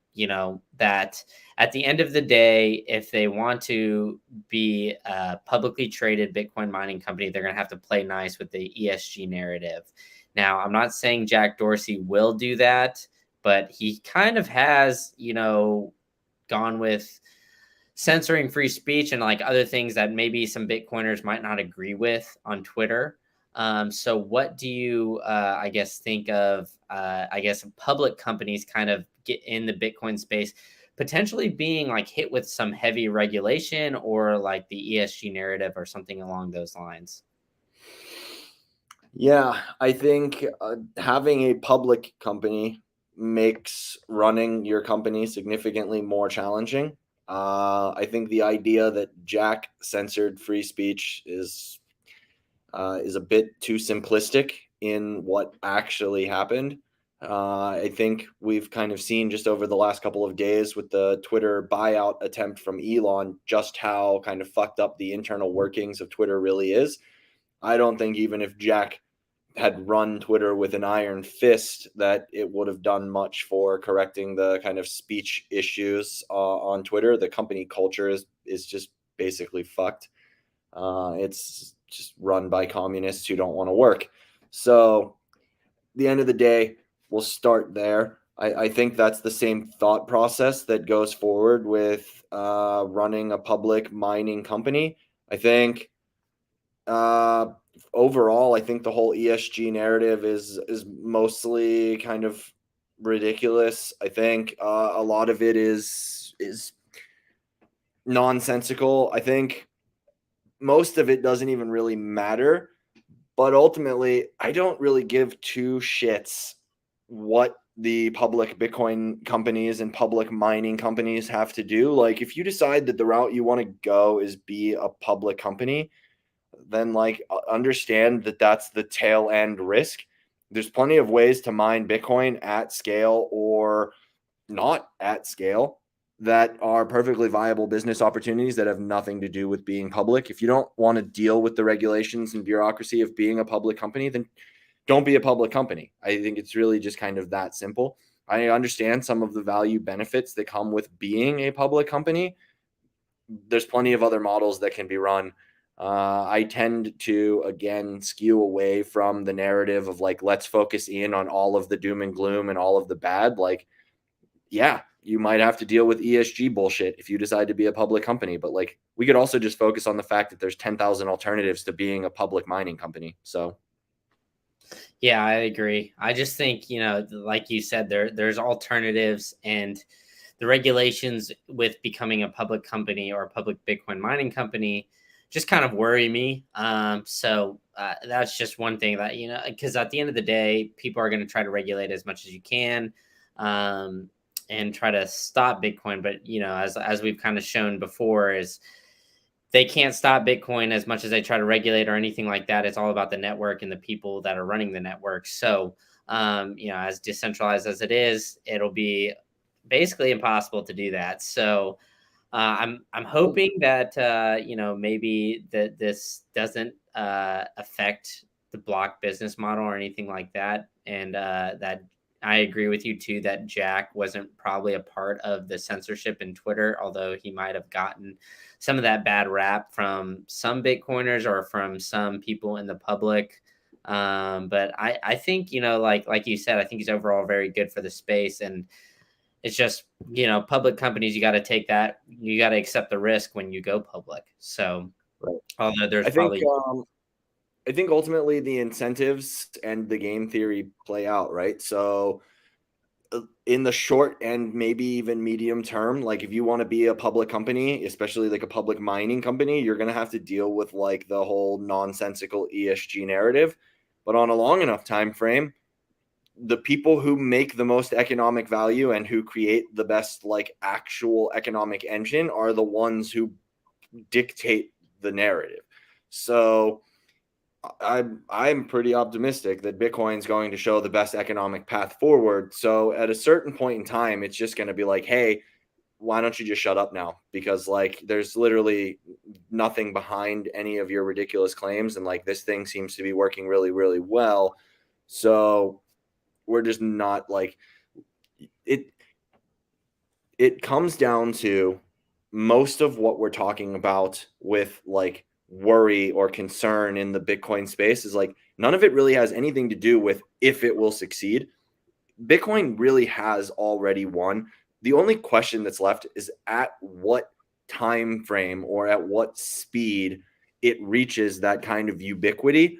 that at the end of the day, if they want to be a publicly traded Bitcoin mining company, they're going to have to play nice with the ESG narrative. Now, I'm not saying Jack Dorsey will do that, but he kind of has, gone with censoring free speech and like other things that maybe some Bitcoiners might not agree with on Twitter. So what do you, I guess, think of, I guess, public companies kind of get in the Bitcoin space, potentially being like hit with some heavy regulation or like the ESG narrative or something along those lines? Yeah, I think having a public company makes running your company significantly more challenging. I think the idea that Jack censored free speech is a bit too simplistic in what actually happened. I think we've kind of seen just over the last couple of days with the Twitter buyout attempt from Elon just how kind of fucked up the internal workings of Twitter really is. I don't think even if Jack had run Twitter with an iron fist that it would have done much for correcting the kind of speech issues on Twitter. The company culture is just basically fucked. It's just run by communists who don't want to work. So, the end of the day, we'll start there. I think that's the same thought process that goes forward with running a public mining company. I think uh, overall, I think the whole ESG narrative is mostly kind of ridiculous. I think a lot of it is nonsensical. I think most of it doesn't even really matter. But ultimately, I don't really give two shits what the public Bitcoin companies and public mining companies have to do. Like, if you decide that the route you want to go is be a public company, then like understand that that's the tail end risk. There's plenty of ways to mine Bitcoin at scale or not at scale that are perfectly viable business opportunities that have nothing to do with being public. If you don't want to deal with the regulations and bureaucracy of being a public company, then don't be a public company. I think it's really just kind of that simple. I understand some of the value benefits that come with being a public company. There's plenty of other models that can be run. I tend to, again, skew away from the narrative of like, let's focus in on all of the doom and gloom and all of the bad. Like, yeah, you might have to deal with ESG bullshit if you decide to be a public company. But like, we could also just focus on the fact that there's 10,000 alternatives to being a public mining company. So, Yeah, I agree. I just think, like you said, there's alternatives, and the regulations with becoming a public company or a public Bitcoin mining company just kind of worry me. So that's just one thing that, because at the end of the day, people are going to try to regulate as much as you can, um, and try to stop Bitcoin. But, as we've kind of shown before, is they can't stop Bitcoin as much as they try to regulate or anything like that. It's all about the network and the people that are running the network. So, as decentralized as it is, it'll be basically impossible to do that. So, I'm hoping that maybe that this doesn't affect the block business model or anything like that, and that I agree with you too that Jack wasn't probably a part of the censorship in Twitter, although he might have gotten some of that bad rap from some Bitcoiners or from some people in the public. But I think, like you said, I think he's overall very good for the space. And it's just, public companies, you got to take that, you got to accept the risk when you go public. So, right. although there's I think probably, I think ultimately the incentives and the game theory play out, right? So in the short and maybe even medium term, like if you want to be a public company, especially like a public mining company, you're going to have to deal with like the whole nonsensical ESG narrative. But on a long enough time frame, the people who make the most economic value and who create the best like actual economic engine are the ones who dictate the narrative. So I'm pretty optimistic that Bitcoin's going to show the best economic path forward. So at a certain point in time, it's just going to be like, hey, why don't you just shut up now? Because like there's literally nothing behind any of your ridiculous claims, and like this thing seems to be working really, really well. So we're just not like it. It comes down to most of what we're talking about with like worry or concern in the Bitcoin space is like none of it really has anything to do with if it will succeed. Bitcoin really has already won. The only question that's left is at what time frame or at what speed it reaches that kind of ubiquity.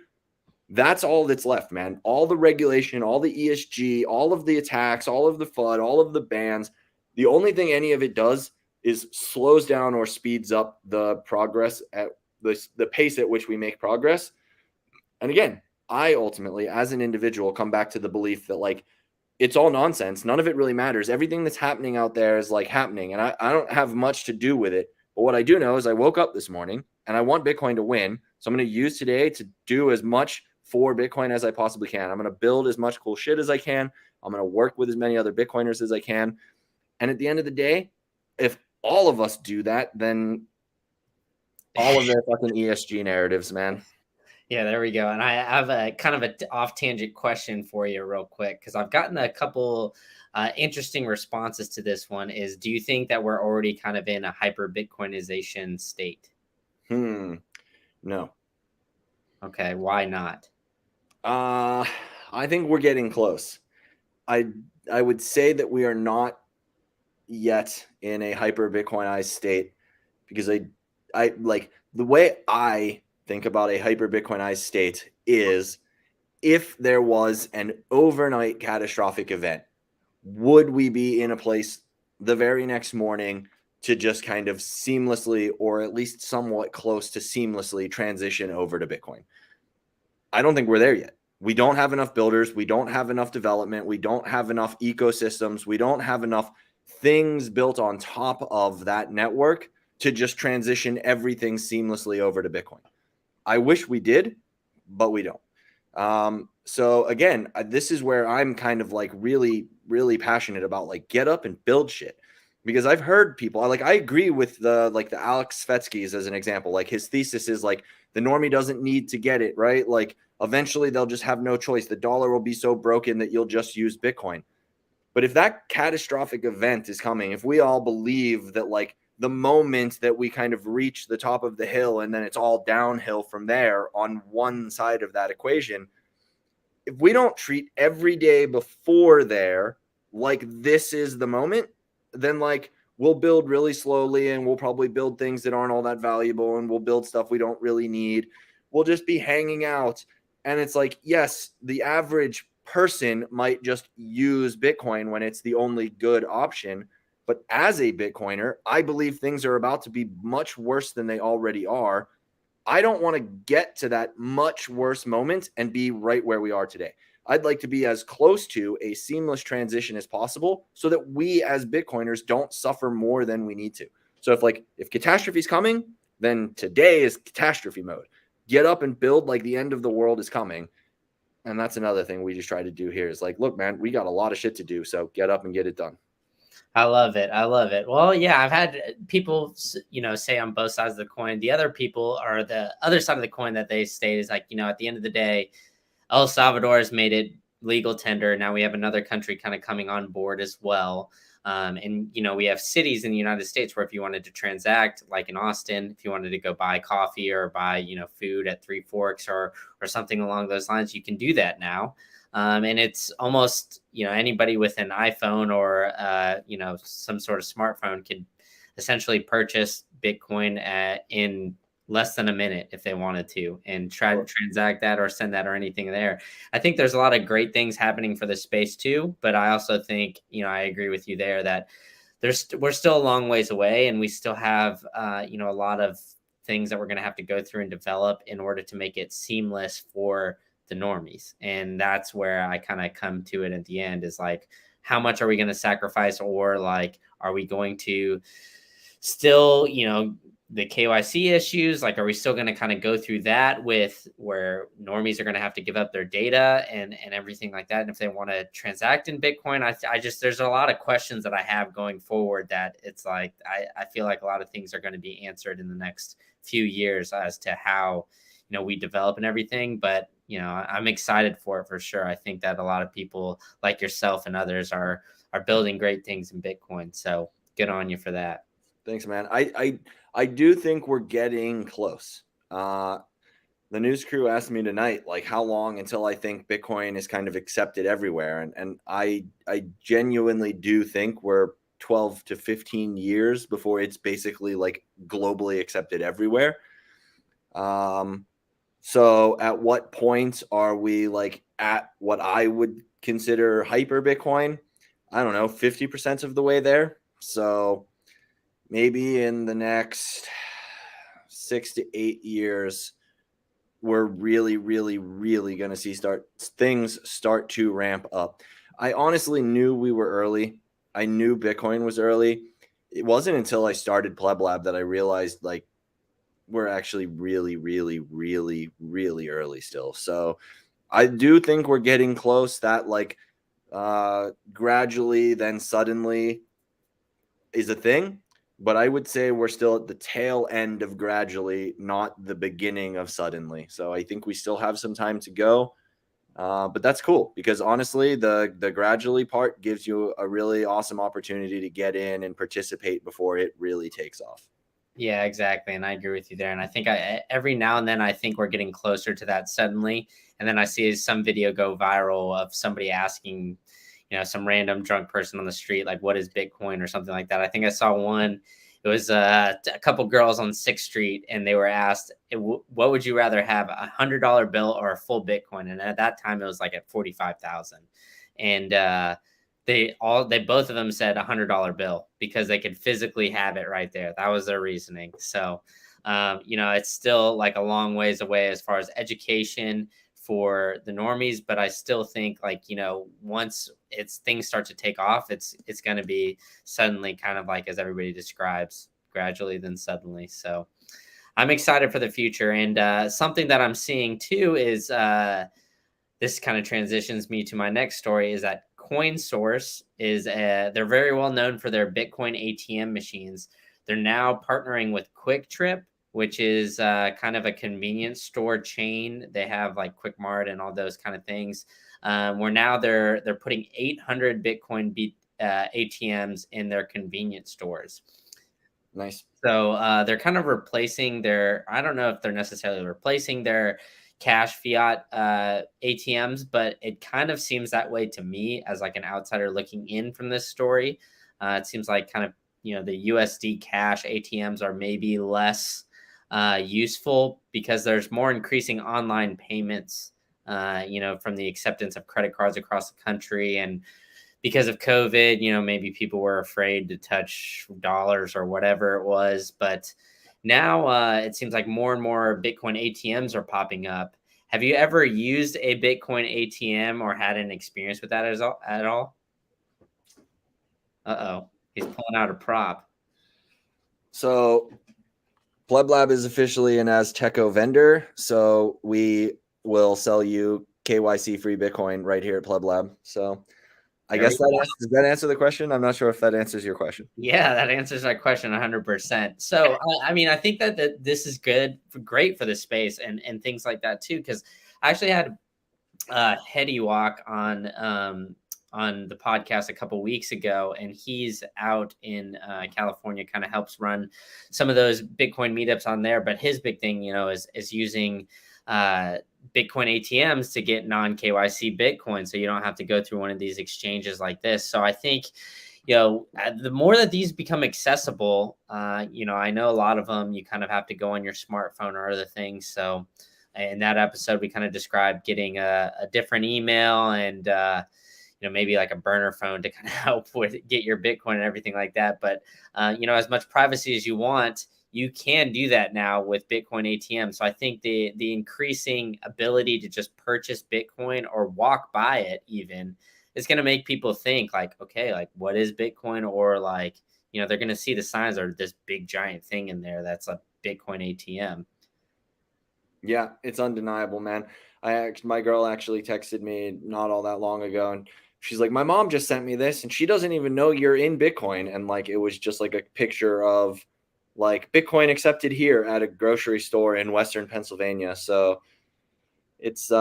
That's all that's left, man. All the regulation, all the ESG, all of the attacks, all of the FUD, all of the bans. The only thing any of it does is slows down or speeds up the progress at the pace at which we make progress. And again, I ultimately, as an individual, come back to the belief that like it's all nonsense. None of it really matters. Everything that's happening out there is like happening, and I don't have much to do with it. But what I do know is I woke up this morning and I want Bitcoin to win. So I'm going to use today to do as much for Bitcoin as I possibly can. I'm going to build as much cool shit as I can. I'm going to work with as many other Bitcoiners as I can. And at the end of the day, if all of us do that, then all of their fucking ESG narratives, man. Yeah, there we go. And I have a kind of an off tangent question for you, real quick, because I've gotten a couple interesting responses to this one. Is do you think that we're already kind of in a hyper Bitcoinization state? No. Okay, why not? I think we're getting close. I would say that we are not yet in a hyper Bitcoinized state because I like the way I think about a hyper Bitcoinized state is if there was an overnight catastrophic event, would we be in a place the very next morning to just kind of seamlessly or at least somewhat close to seamlessly transition over to Bitcoin? I don't think we're there yet. We don't have enough builders. We don't have enough development. We don't have enough ecosystems. We don't have enough things built on top of that network to just transition everything seamlessly over to Bitcoin. I wish we did, but we don't. So again, this is where I'm kind of like really, really passionate about like get up and build shit. Because I've heard people I agree with the Alex Svetsky's as an example. Like his thesis is like the normie doesn't need to get it, right? Like eventually they'll just have no choice. The dollar will be so broken that you'll just use Bitcoin. But if that catastrophic event is coming, if we all believe that like the moment that we kind of reach the top of the hill and then it's all downhill from there on one side of that equation, if we don't treat every day before there like this is the moment, then like we'll build really slowly and we'll probably build things that aren't all that valuable and we'll build stuff we don't really need. We'll just be hanging out. And it's like, yes, the average person might just use Bitcoin when it's the only good option. But as a Bitcoiner, I believe things are about to be much worse than they already are. I don't want to get to that much worse moment and be right where we are today. I'd like to be as close to a seamless transition as possible so that we as Bitcoiners don't suffer more than we need to. So if catastrophe is coming, then today is catastrophe mode. Get up and build like the end of the world is coming. And that's another thing we just try to do here is like, look, man, we got a lot of shit to do. So get up and get it done. I love it. I love it. Well, yeah, I've had people, say on both sides of the coin. The other people are the other side of the coin that they state is like, at the end of the day, El Salvador has made it legal tender. Now we have another country kind of coming on board as well. And we have cities in the United States where if you wanted to transact, like in Austin, if you wanted to go buy coffee or buy, food at Three Forks or something along those lines, you can do that now. And it's almost, anybody with an iPhone or, some sort of smartphone could essentially purchase Bitcoin in less than a minute if they wanted to and try to transact that or send that or anything there. I think there's a lot of great things happening for the space too, but I also think, I agree with you there that we're still a long ways away and we still have, a lot of things that we're going to have to go through and develop in order to make it seamless for the normies. And that's where I kind of come to it at the end is like, how much are we going to sacrifice or like, are we going to still, the KYC issues, like, are we still going to kind of go through that with where normies are going to have to give up their data and everything like that? And if they want to transact in Bitcoin, I just, there's a lot of questions that I have going forward that it's like, I feel like a lot of things are going to be answered in the next few years as to how, we develop and everything. But, I'm excited for it for sure. I think that a lot of people like yourself and others are building great things in Bitcoin. So good on you for that. Thanks, man. I do think we're getting close. The news crew asked me tonight, like, how long until I think Bitcoin is kind of accepted everywhere, and I genuinely do think we're 12 to 15 years before it's basically like globally accepted everywhere. So at what point are we like at what I would consider hyper Bitcoin? I don't know, 50% of the way there. So maybe in the next 6 to 8 years, we're really, really, really going to see things start to ramp up. I honestly knew we were early. I knew Bitcoin was early. It wasn't until I started Pleb Lab that I realized like we're actually really, really, really, really early still. So I do think we're getting close. That like gradually, then suddenly is a thing. But I would say we're still at the tail end of gradually, not the beginning of suddenly. So I think we still have some time to go. But that's cool because honestly, the gradually part gives you a really awesome opportunity to get in and participate before it really takes off. Yeah, exactly. And I agree with you there. And I think every now and then I think we're getting closer to that suddenly. And then I see some video go viral of somebody asking, some random drunk person on the street, like, what is Bitcoin or something like that. I think I saw one. It was a couple girls on 6th Street, and they were asked, what would you rather have, $100 bill or a full Bitcoin? And at that time, it was like at 45,000. And they both of them said $100 bill because they could physically have it right there. That was their reasoning. So it's still like a long ways away as far as education for the normies, but I still think like, once things start to take off, it's going to be suddenly, kind of like as everybody describes, gradually then suddenly. So I'm excited for the future. And something that I'm seeing too is this kind of transitions me to my next story, is that Coinsource is they're very well known for their Bitcoin ATM machines. They're now partnering with KwikTrip, which is kind of a convenience store chain. They have like Quick Mart and all those kind of things. Where now they're putting 800 Bitcoin ATMs in their convenience stores. Nice. So they're kind of replacing their, I don't know if they're necessarily replacing their cash fiat ATMs, but it kind of seems that way to me as like an outsider looking in from this story. It seems like kind of, the USD cash ATMs are maybe less useful because there's more increasing online payments, from the acceptance of credit cards across the country. And because of COVID, maybe people were afraid to touch dollars or whatever it was. But now it seems like more and more Bitcoin ATMs are popping up. Have you ever used a Bitcoin ATM or had an experience with that at all? Uh-oh, he's pulling out a prop. So Pleb Lab is officially an Azteco vendor. So we will sell you KYC free Bitcoin right here at Pleb Lab. So I There we guess go. does that answer the question? I'm not sure if that answers your question. Yeah, that answers my question 100%. So, I mean, I think that this is great for the space and things like that too, because I actually had Heady Walk on the podcast a couple weeks ago, and he's out in California, kind of helps run some of those Bitcoin meetups on there. But his big thing, is using Bitcoin ATMs to get non KYC Bitcoin, so you don't have to go through one of these exchanges like this. So I think, the more that these become accessible, I know a lot of them you kind of have to go on your smartphone or other things. So in that episode, we kind of described getting a different email and maybe like a burner phone to kind of help with get your Bitcoin and everything like that. But as much privacy as you want, you can do that now with Bitcoin ATM. So I think the increasing ability to just purchase Bitcoin or walk by it even is going to make people think like, okay, like what is Bitcoin? Or like, they're going to see the signs or this big giant thing in there that's a Bitcoin ATM. Yeah, it's undeniable, man. My girl actually texted me not all that long ago, and she's like, "My mom just sent me this, and she doesn't even know you're in Bitcoin." And like, it was just like a picture of like Bitcoin accepted here at a grocery store in Western Pennsylvania. So it's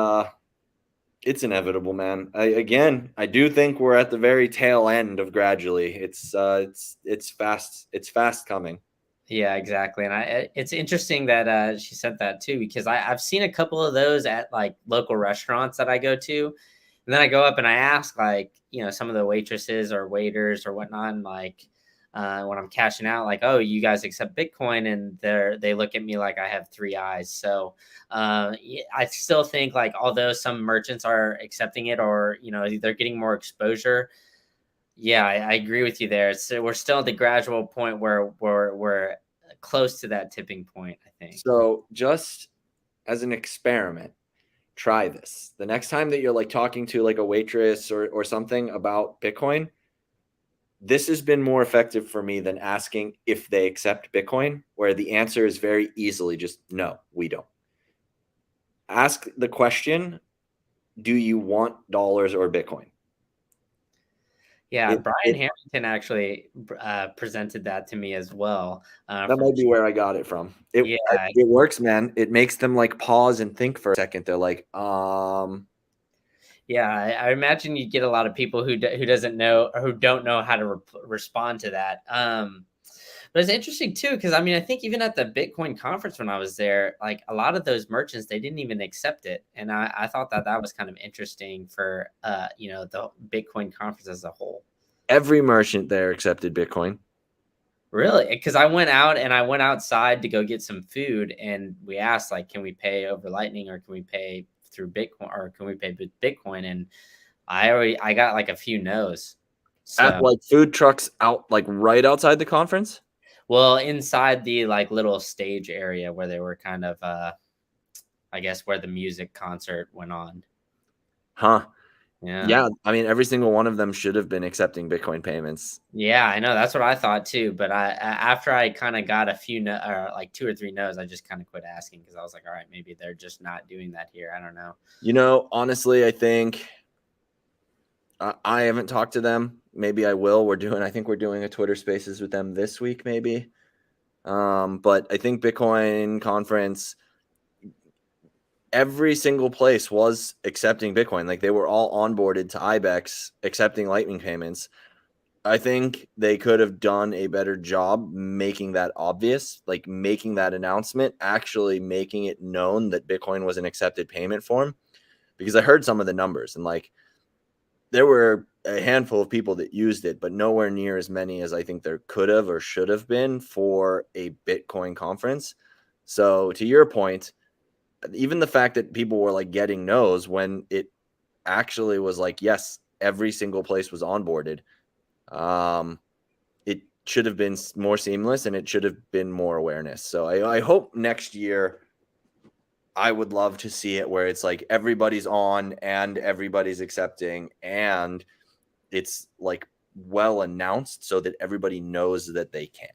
it's inevitable, man. I do think we're at the very tail end of gradually. It's fast. It's fast coming. Yeah, exactly. And it's interesting that she sent that too, because I've seen a couple of those at like local restaurants that I go to. And then I go up and I ask like, some of the waitresses or waiters or whatnot, and like when I'm cashing out, like, oh, you guys accept Bitcoin, and they look at me like I have three eyes. So I still think like although some merchants are accepting it or they're getting more exposure, yeah, I agree with you there. So we're still at the gradual point where we're close to that tipping point, I think. So just as an experiment, try this. The next time that you're like talking to like a waitress or something about Bitcoin, this has been more effective for me than asking if they accept Bitcoin, where the answer is very easily just no, we don't. Ask the question, do you want dollars or Bitcoin? Yeah, It, Brian it Harrington actually presented that to me as well. That From might be where I got it from. Yeah, It works, man. It makes them like pause and think for a second. They're like, yeah. I imagine you get a lot of people who doesn't know or who don't know how to respond to that. But it's interesting too, because I mean, I think even at the Bitcoin conference when I was there, like a lot of those merchants, they didn't even accept it, and I thought that that was kind of interesting for the Bitcoin conference as a whole. every merchant there accepted Bitcoin. Really? Because I went out and I went outside to go get some food, and we asked, like, can we pay over Lightning or can we pay through Bitcoin or can we pay with Bitcoin? And I got like a few no's. At So, like food trucks out like right outside the conference. well, inside the like little stage area where they were kind of, I guess, where the music concert went on. Huh. Yeah. Yeah. I mean, every single one of them should have been accepting Bitcoin payments. Yeah, I know. That's what I thought too. But after I kind of got a few, no, or like two or three no's, I just kind of quit asking because I was like, all right, maybe they're just not doing that here. I don't know. Honestly, I think I haven't talked to them. Maybe I will. I think we're doing a Twitter Spaces with them this week, maybe. But I think Bitcoin conference, every single place was accepting Bitcoin. Like they were all onboarded to IBEX, accepting Lightning payments. I think they could have done a better job making that obvious, like making that announcement, actually making it known that Bitcoin was an accepted payment form. Because I heard some of the numbers and like there were a handful of people that used it, but nowhere near as many as I think there could have or should have been for a Bitcoin conference. So to your point, even the fact that people were like getting no's when it actually was like, yes, every single place was onboarded. It should have been more seamless and it should have been more awareness. So I hope next year I would love to see it where it's like everybody's on and everybody's accepting and it's like well announced so that everybody knows that they can.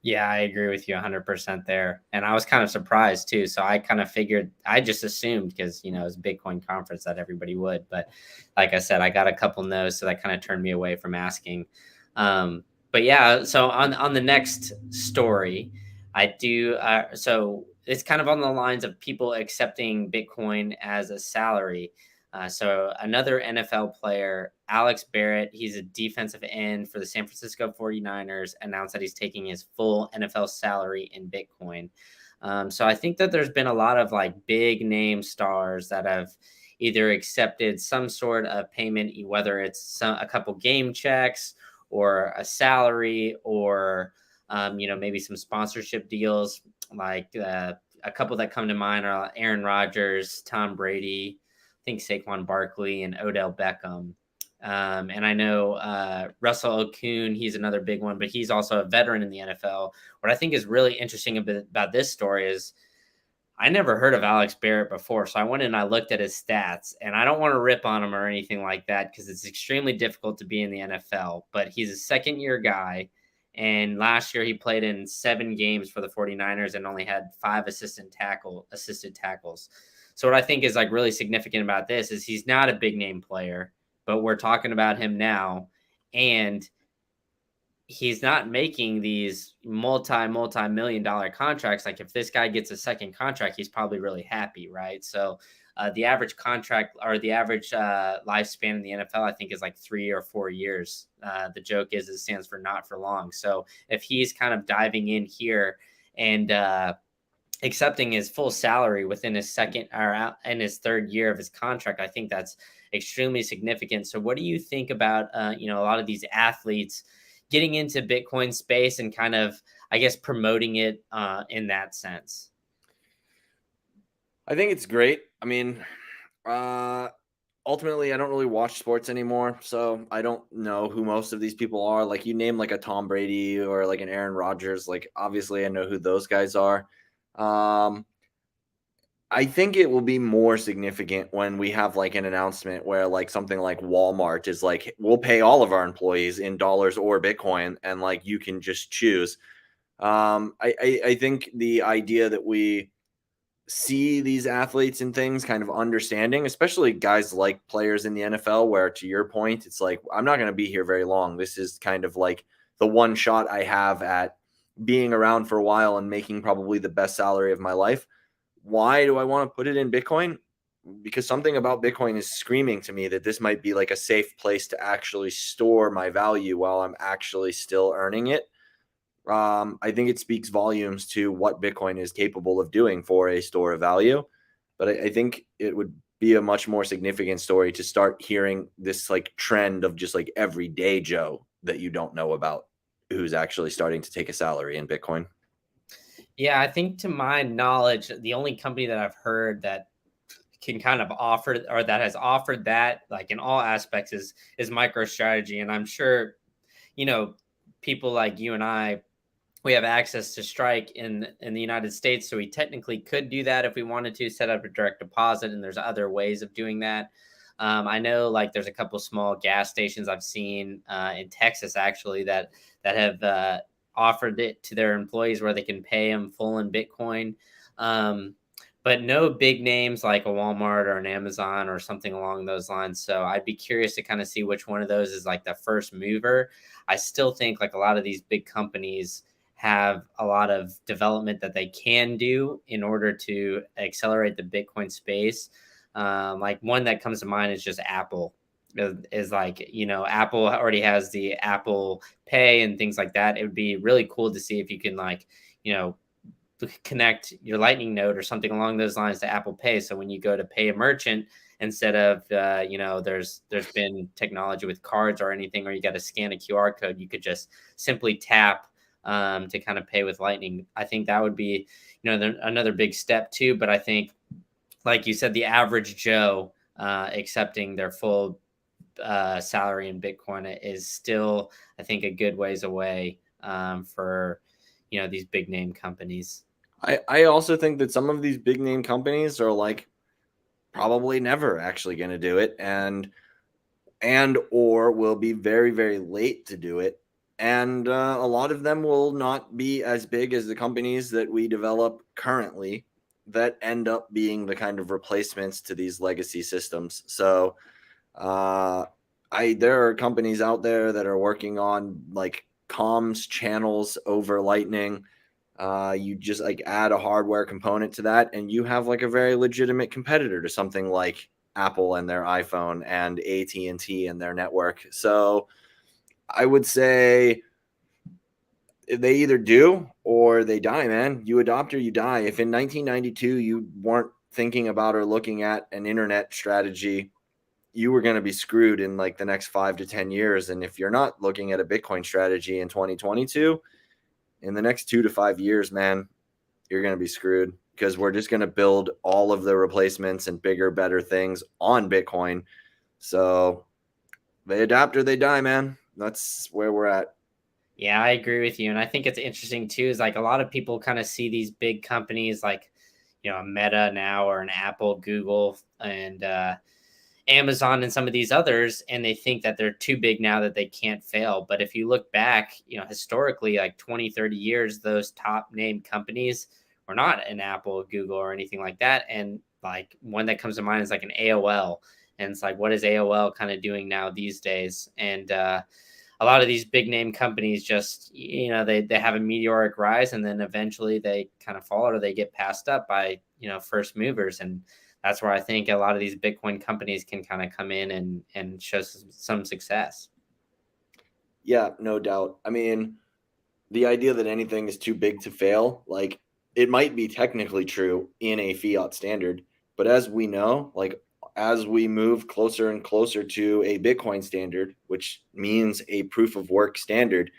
Yeah, I agree with you 100% there. And I was kind of surprised too. So I kind of figured, I just assumed because, it's a Bitcoin conference that everybody would. But like I said, I got a couple no's. So that kind of turned me away from asking. But yeah, so on the next story, I do. So it's kind of on the lines of people accepting Bitcoin as a salary. So another NFL player, Alex Barrett, he's a defensive end for the San Francisco 49ers, announced that he's taking his full NFL salary in Bitcoin. So I think that there's been a lot of like big name stars that have either accepted some sort of payment, whether it's a couple game checks or a salary or, maybe some sponsorship deals. Like a couple that come to mind are Aaron Rodgers, Tom Brady, think Saquon Barkley and Odell Beckham. And I know Russell Okung, he's another big one, but he's also a veteran in the NFL. What I think is really interesting about this story is I never heard of Alex Barrett before. So I went and I looked at his stats, and I don't want to rip on him or anything like that because it's extremely difficult to be in the NFL. But he's a second year guy. And last year he played in 7 games for the 49ers and only had 5 assisted tackles. So what I think is like really significant about this is he's not a big name player, but we're talking about him now. And he's not making these multi-million dollar contracts. Like if this guy gets a second contract, he's probably really happy, right? So the average contract or the average lifespan in the NFL, I think, is like 3 or 4 years. The joke is it stands for not for long. So if he's kind of diving in here and accepting his full salary within his second or in his third year of his contract, I think that's extremely significant. So what do you think about a lot of these athletes getting into Bitcoin space and kind of, I guess, promoting it in that sense? I think it's great. I mean, ultimately, I don't really watch sports anymore, so I don't know who most of these people are. Like you name like a Tom Brady or like an Aaron Rodgers, like obviously I know who those guys are. Um, I think it will be more significant when we have like an announcement where like something like Walmart is like, we'll pay all of our employees in dollars or Bitcoin, and like you can just choose. I think the idea that we see these athletes and things kind of understanding, especially guys like players in the NFL, where to your point, it's like, I'm not going to be here very long. This is kind of like the one shot I have at being around for a while and making probably the best salary of my life. Why do I want to put it in Bitcoin? Because something about Bitcoin is screaming to me that this might be like a safe place to actually store my value while I'm actually still earning it. I think it speaks volumes to what Bitcoin is capable of doing for a store of value. But I think it would be a much more significant story to start hearing this like trend of just like everyday Joe that you don't know about who's actually starting to take a salary in Bitcoin. Yeah, I think to my knowledge, the only company that I've heard that can kind of offer or that has offered that like in all aspects is MicroStrategy. And I'm sure, you know, people like you and I, we have access to Strike in the United States, so we technically could do that if we wanted to set up a direct deposit. And there's other ways of doing that. I know like there's a couple small gas stations I've seen in Texas actually that have offered it to their employees where they can pay them full in Bitcoin. Um, but no big names like a Walmart or an Amazon or something along those lines. So I'd be curious to kind of see which one of those is like the first mover. I still think like a lot of these big companies have a lot of development that they can do in order to accelerate the Bitcoin space. Like one that comes to mind is just Apple. Is like, Apple already has the Apple Pay and things like that. It would be really cool to see if you can like, you know, connect your Lightning node or something along those lines to Apple Pay. So when you go to pay a merchant, instead of there's been technology with cards or anything, or you got to scan a QR code, you could just simply tap to kind of pay with Lightning. I think that would be another big step too. But I think, like you said, the average Joe accepting their full salary in Bitcoin is still, I think, a good ways away for these big name companies. I also think that some of these big name companies are like probably never actually going to do it, and or will be very, very late to do it. And a lot of them will not be as big as the companies that we develop currently that end up being the kind of replacements to these legacy systems. So there are companies out there that are working on like comms channels over Lightning. You just like add a hardware component to that, and you have like a very legitimate competitor to something like Apple and their iPhone and AT&T and their network. So I would say they either do or they die, man. You adopt or you die. If in 1992 you weren't thinking about or looking at an internet strategy, you were going to be screwed in like the next 5 to 10 years. And if you're not looking at a Bitcoin strategy in 2022, in the next 2 to 5 years, man, you're going to be screwed, because we're just going to build all of the replacements and bigger, better things on Bitcoin. So they adapt or they die, man. That's where we're at. Yeah, I agree with you. And I think it's interesting too, is like a lot of people kind of see these big companies like, a Meta now or an Apple, Google, and Amazon and some of these others, and they think that they're too big now that they can't fail. But if you look back, historically, like 20, 30 years, those top name companies were not an Apple, Google, or anything like that. And like one that comes to mind is like an AOL. And it's like, what is AOL kind of doing now these days? And a lot of these big name companies just, they have a meteoric rise, and then eventually they kind of fall or they get passed up by, first movers. And that's where I think a lot of these Bitcoin companies can kind of come in and show some success. Yeah, no doubt. I mean, the idea that anything is too big to fail, like it might be technically true in a fiat standard, but as we know, like as we move closer and closer to a Bitcoin standard, which means a proof of work standard,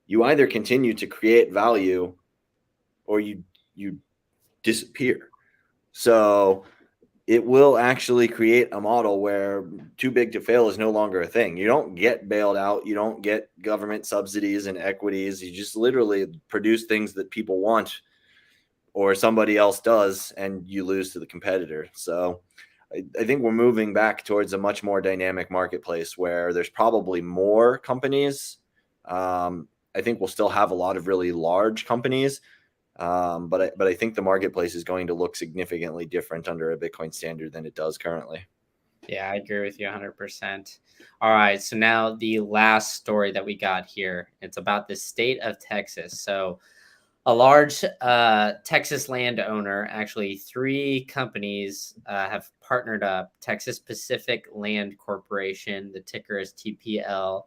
you either continue to create value or you disappear. So it will actually create a model where too big to fail is no longer a thing. You don't get bailed out. You don't get government subsidies and equities. You just literally produce things that people want or somebody else does, and you lose to the competitor. So I think we're moving back towards a much more dynamic marketplace where there's probably more companies. I think we'll still have a lot of really large companies, but I think the marketplace is going to look significantly different under a Bitcoin standard than it does currently. Yeah, I agree with you 100%. All right, so now the last story that we got here, it's about the state of Texas. So a large Texas landowner, actually three companies have partnered up. Texas Pacific Land Corporation, the ticker is TPL.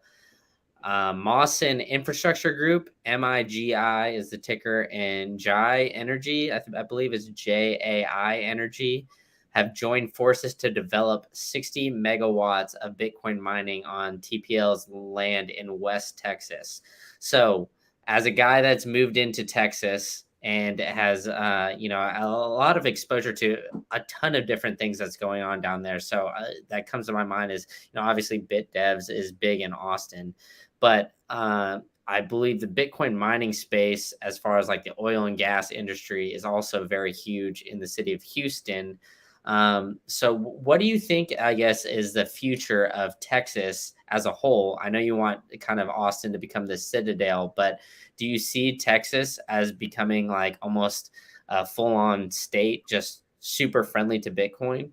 Mawson Infrastructure Group, MIGI is the ticker, and JAI Energy, I believe is JAI Energy, have joined forces to develop 60 megawatts of Bitcoin mining on TPL's land in West Texas. So, as a guy that's moved into Texas and has, a lot of exposure to a ton of different things that's going on down there, so that comes to my mind is, obviously BitDevs is big in Austin, but I believe the Bitcoin mining space, as far as like the oil and gas industry, is also very huge in the city of Houston. So, what do you think, I guess, is the future of Texas as a whole? I know you want kind of Austin to become the Citadel, but do you see Texas as becoming like almost a full on state, just super friendly to Bitcoin?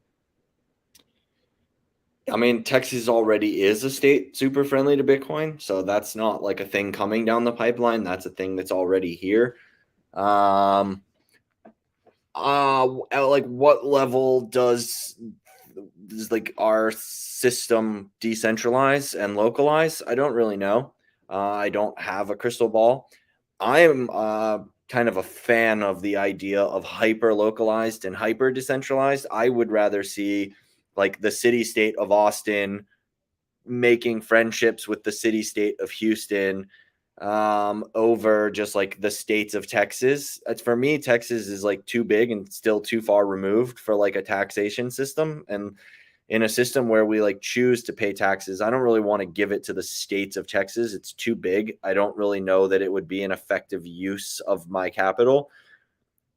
I mean, Texas already is a state super friendly to Bitcoin, so that's not like a thing coming down the pipeline. That's a thing that's already here. At like what level does like our system decentralize and localize? I don't really know. I don't have a crystal ball. I am kind of a fan of the idea of hyper localized and hyper decentralized. I would rather see like the city state of Austin making friendships with the city state of Houston over just like the states of Texas. For me, Texas is like too big and still too far removed for like a taxation system. And in a system where we like choose to pay taxes, I don't really want to give it to the states of Texas. It's too big. I don't really know that it would be an effective use of my capital.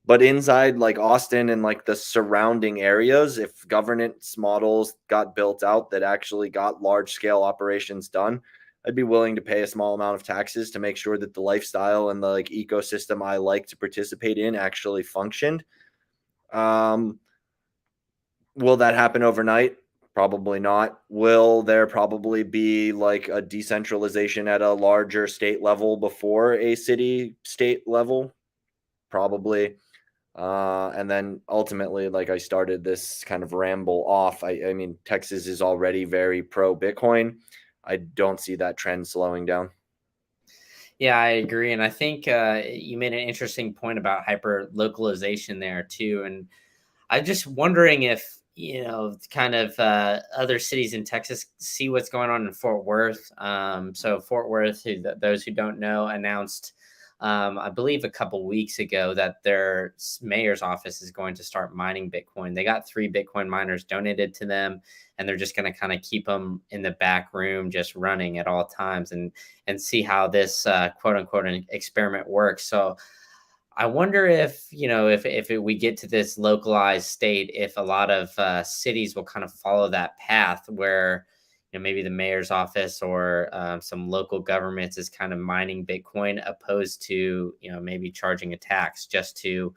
But inside like Austin and like the surrounding areas, if governance models got built out that actually got large scale operations done, I'd be willing to pay a small amount of taxes to make sure that the lifestyle and the like ecosystem I like to participate in actually functioned. Um, will that happen overnight? Probably not. Will there probably be like a decentralization at a larger state level before a city state level? Probably. And then ultimately, like I started this kind of ramble off. I mean, Texas is already very pro Bitcoin. I don't see that trend slowing down. Yeah, I agree. And I think you made an interesting point about hyper localization there too. And I'm just wondering if, kind of other cities in Texas see what's going on in Fort Worth. So Fort Worth, those who don't know, announced, I believe a couple weeks ago, that their mayor's office is going to start mining Bitcoin. They got 3 Bitcoin miners donated to them, and they're just going to kind of keep them in the back room, just running at all times, and see how this quote unquote experiment works. So I wonder if, we get to this localized state, if a lot of cities will kind of follow that path where, maybe the mayor's office or some local governments is kind of mining Bitcoin, opposed to, maybe charging a tax just to,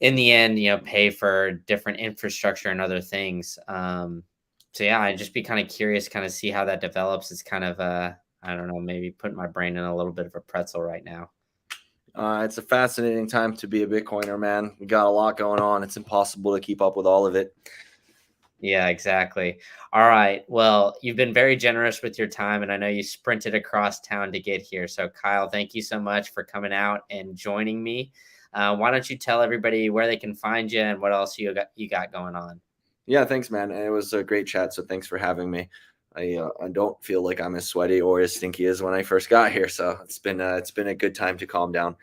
in the end, pay for different infrastructure and other things. So yeah, I'd just be kind of curious, kind of see how that develops. It's kind of, I don't know, maybe putting my brain in a little bit of a pretzel right now. It's a fascinating time to be a Bitcoiner, man. We got a lot going on. It's impossible to keep up with all of it. Yeah, exactly. All right. Well, you've been very generous with your time, and I know you sprinted across town to get here. So, Kyle, thank you so much for coming out and joining me. Why don't you tell everybody where they can find you and what else you got going on? Yeah, thanks, man. It was a great chat. So thanks for having me. I don't feel like I'm as sweaty or as stinky as when I first got here. So it's been a good time to calm down.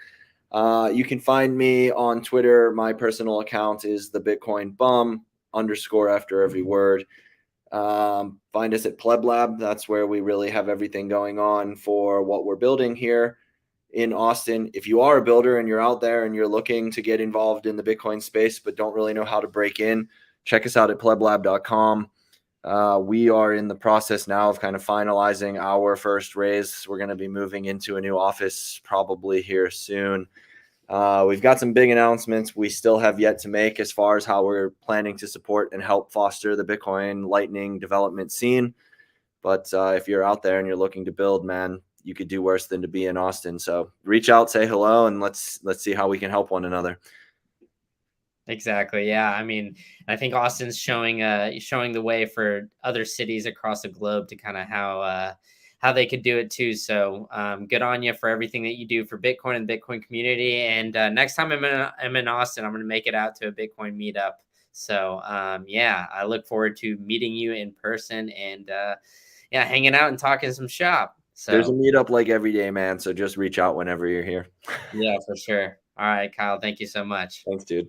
You can find me on Twitter. My personal account is the Bitcoin Bum _ after every word. Find us at Pleb Lab. That's where we really have everything going on for what we're building here in Austin. If you are a builder and you're out there and you're looking to get involved in the Bitcoin space but don't really know how to break in, check us out at pleblab.com. We are in the process now of kind of finalizing our first raise. We're going to be moving into a new office probably here soon. We've got some big announcements we still have yet to make as far as how we're planning to support and help foster the Bitcoin Lightning development scene. But if you're out there and you're looking to build, man, you could do worse than to be in Austin. So reach out, say hello, and let's see how we can help one another. Exactly. Yeah. I mean, I think Austin's showing the way for other cities across the globe to kind of how they could do it too. So good on you for everything that you do for Bitcoin and the Bitcoin community. And next time I'm in Austin, I'm going to make it out to a Bitcoin meetup. So yeah, I look forward to meeting you in person and yeah, hanging out and talking some shop. So there's a meetup like every day, man. So just reach out whenever you're here. Yeah, for sure. All right, Kyle. Thank you so much. Thanks, dude.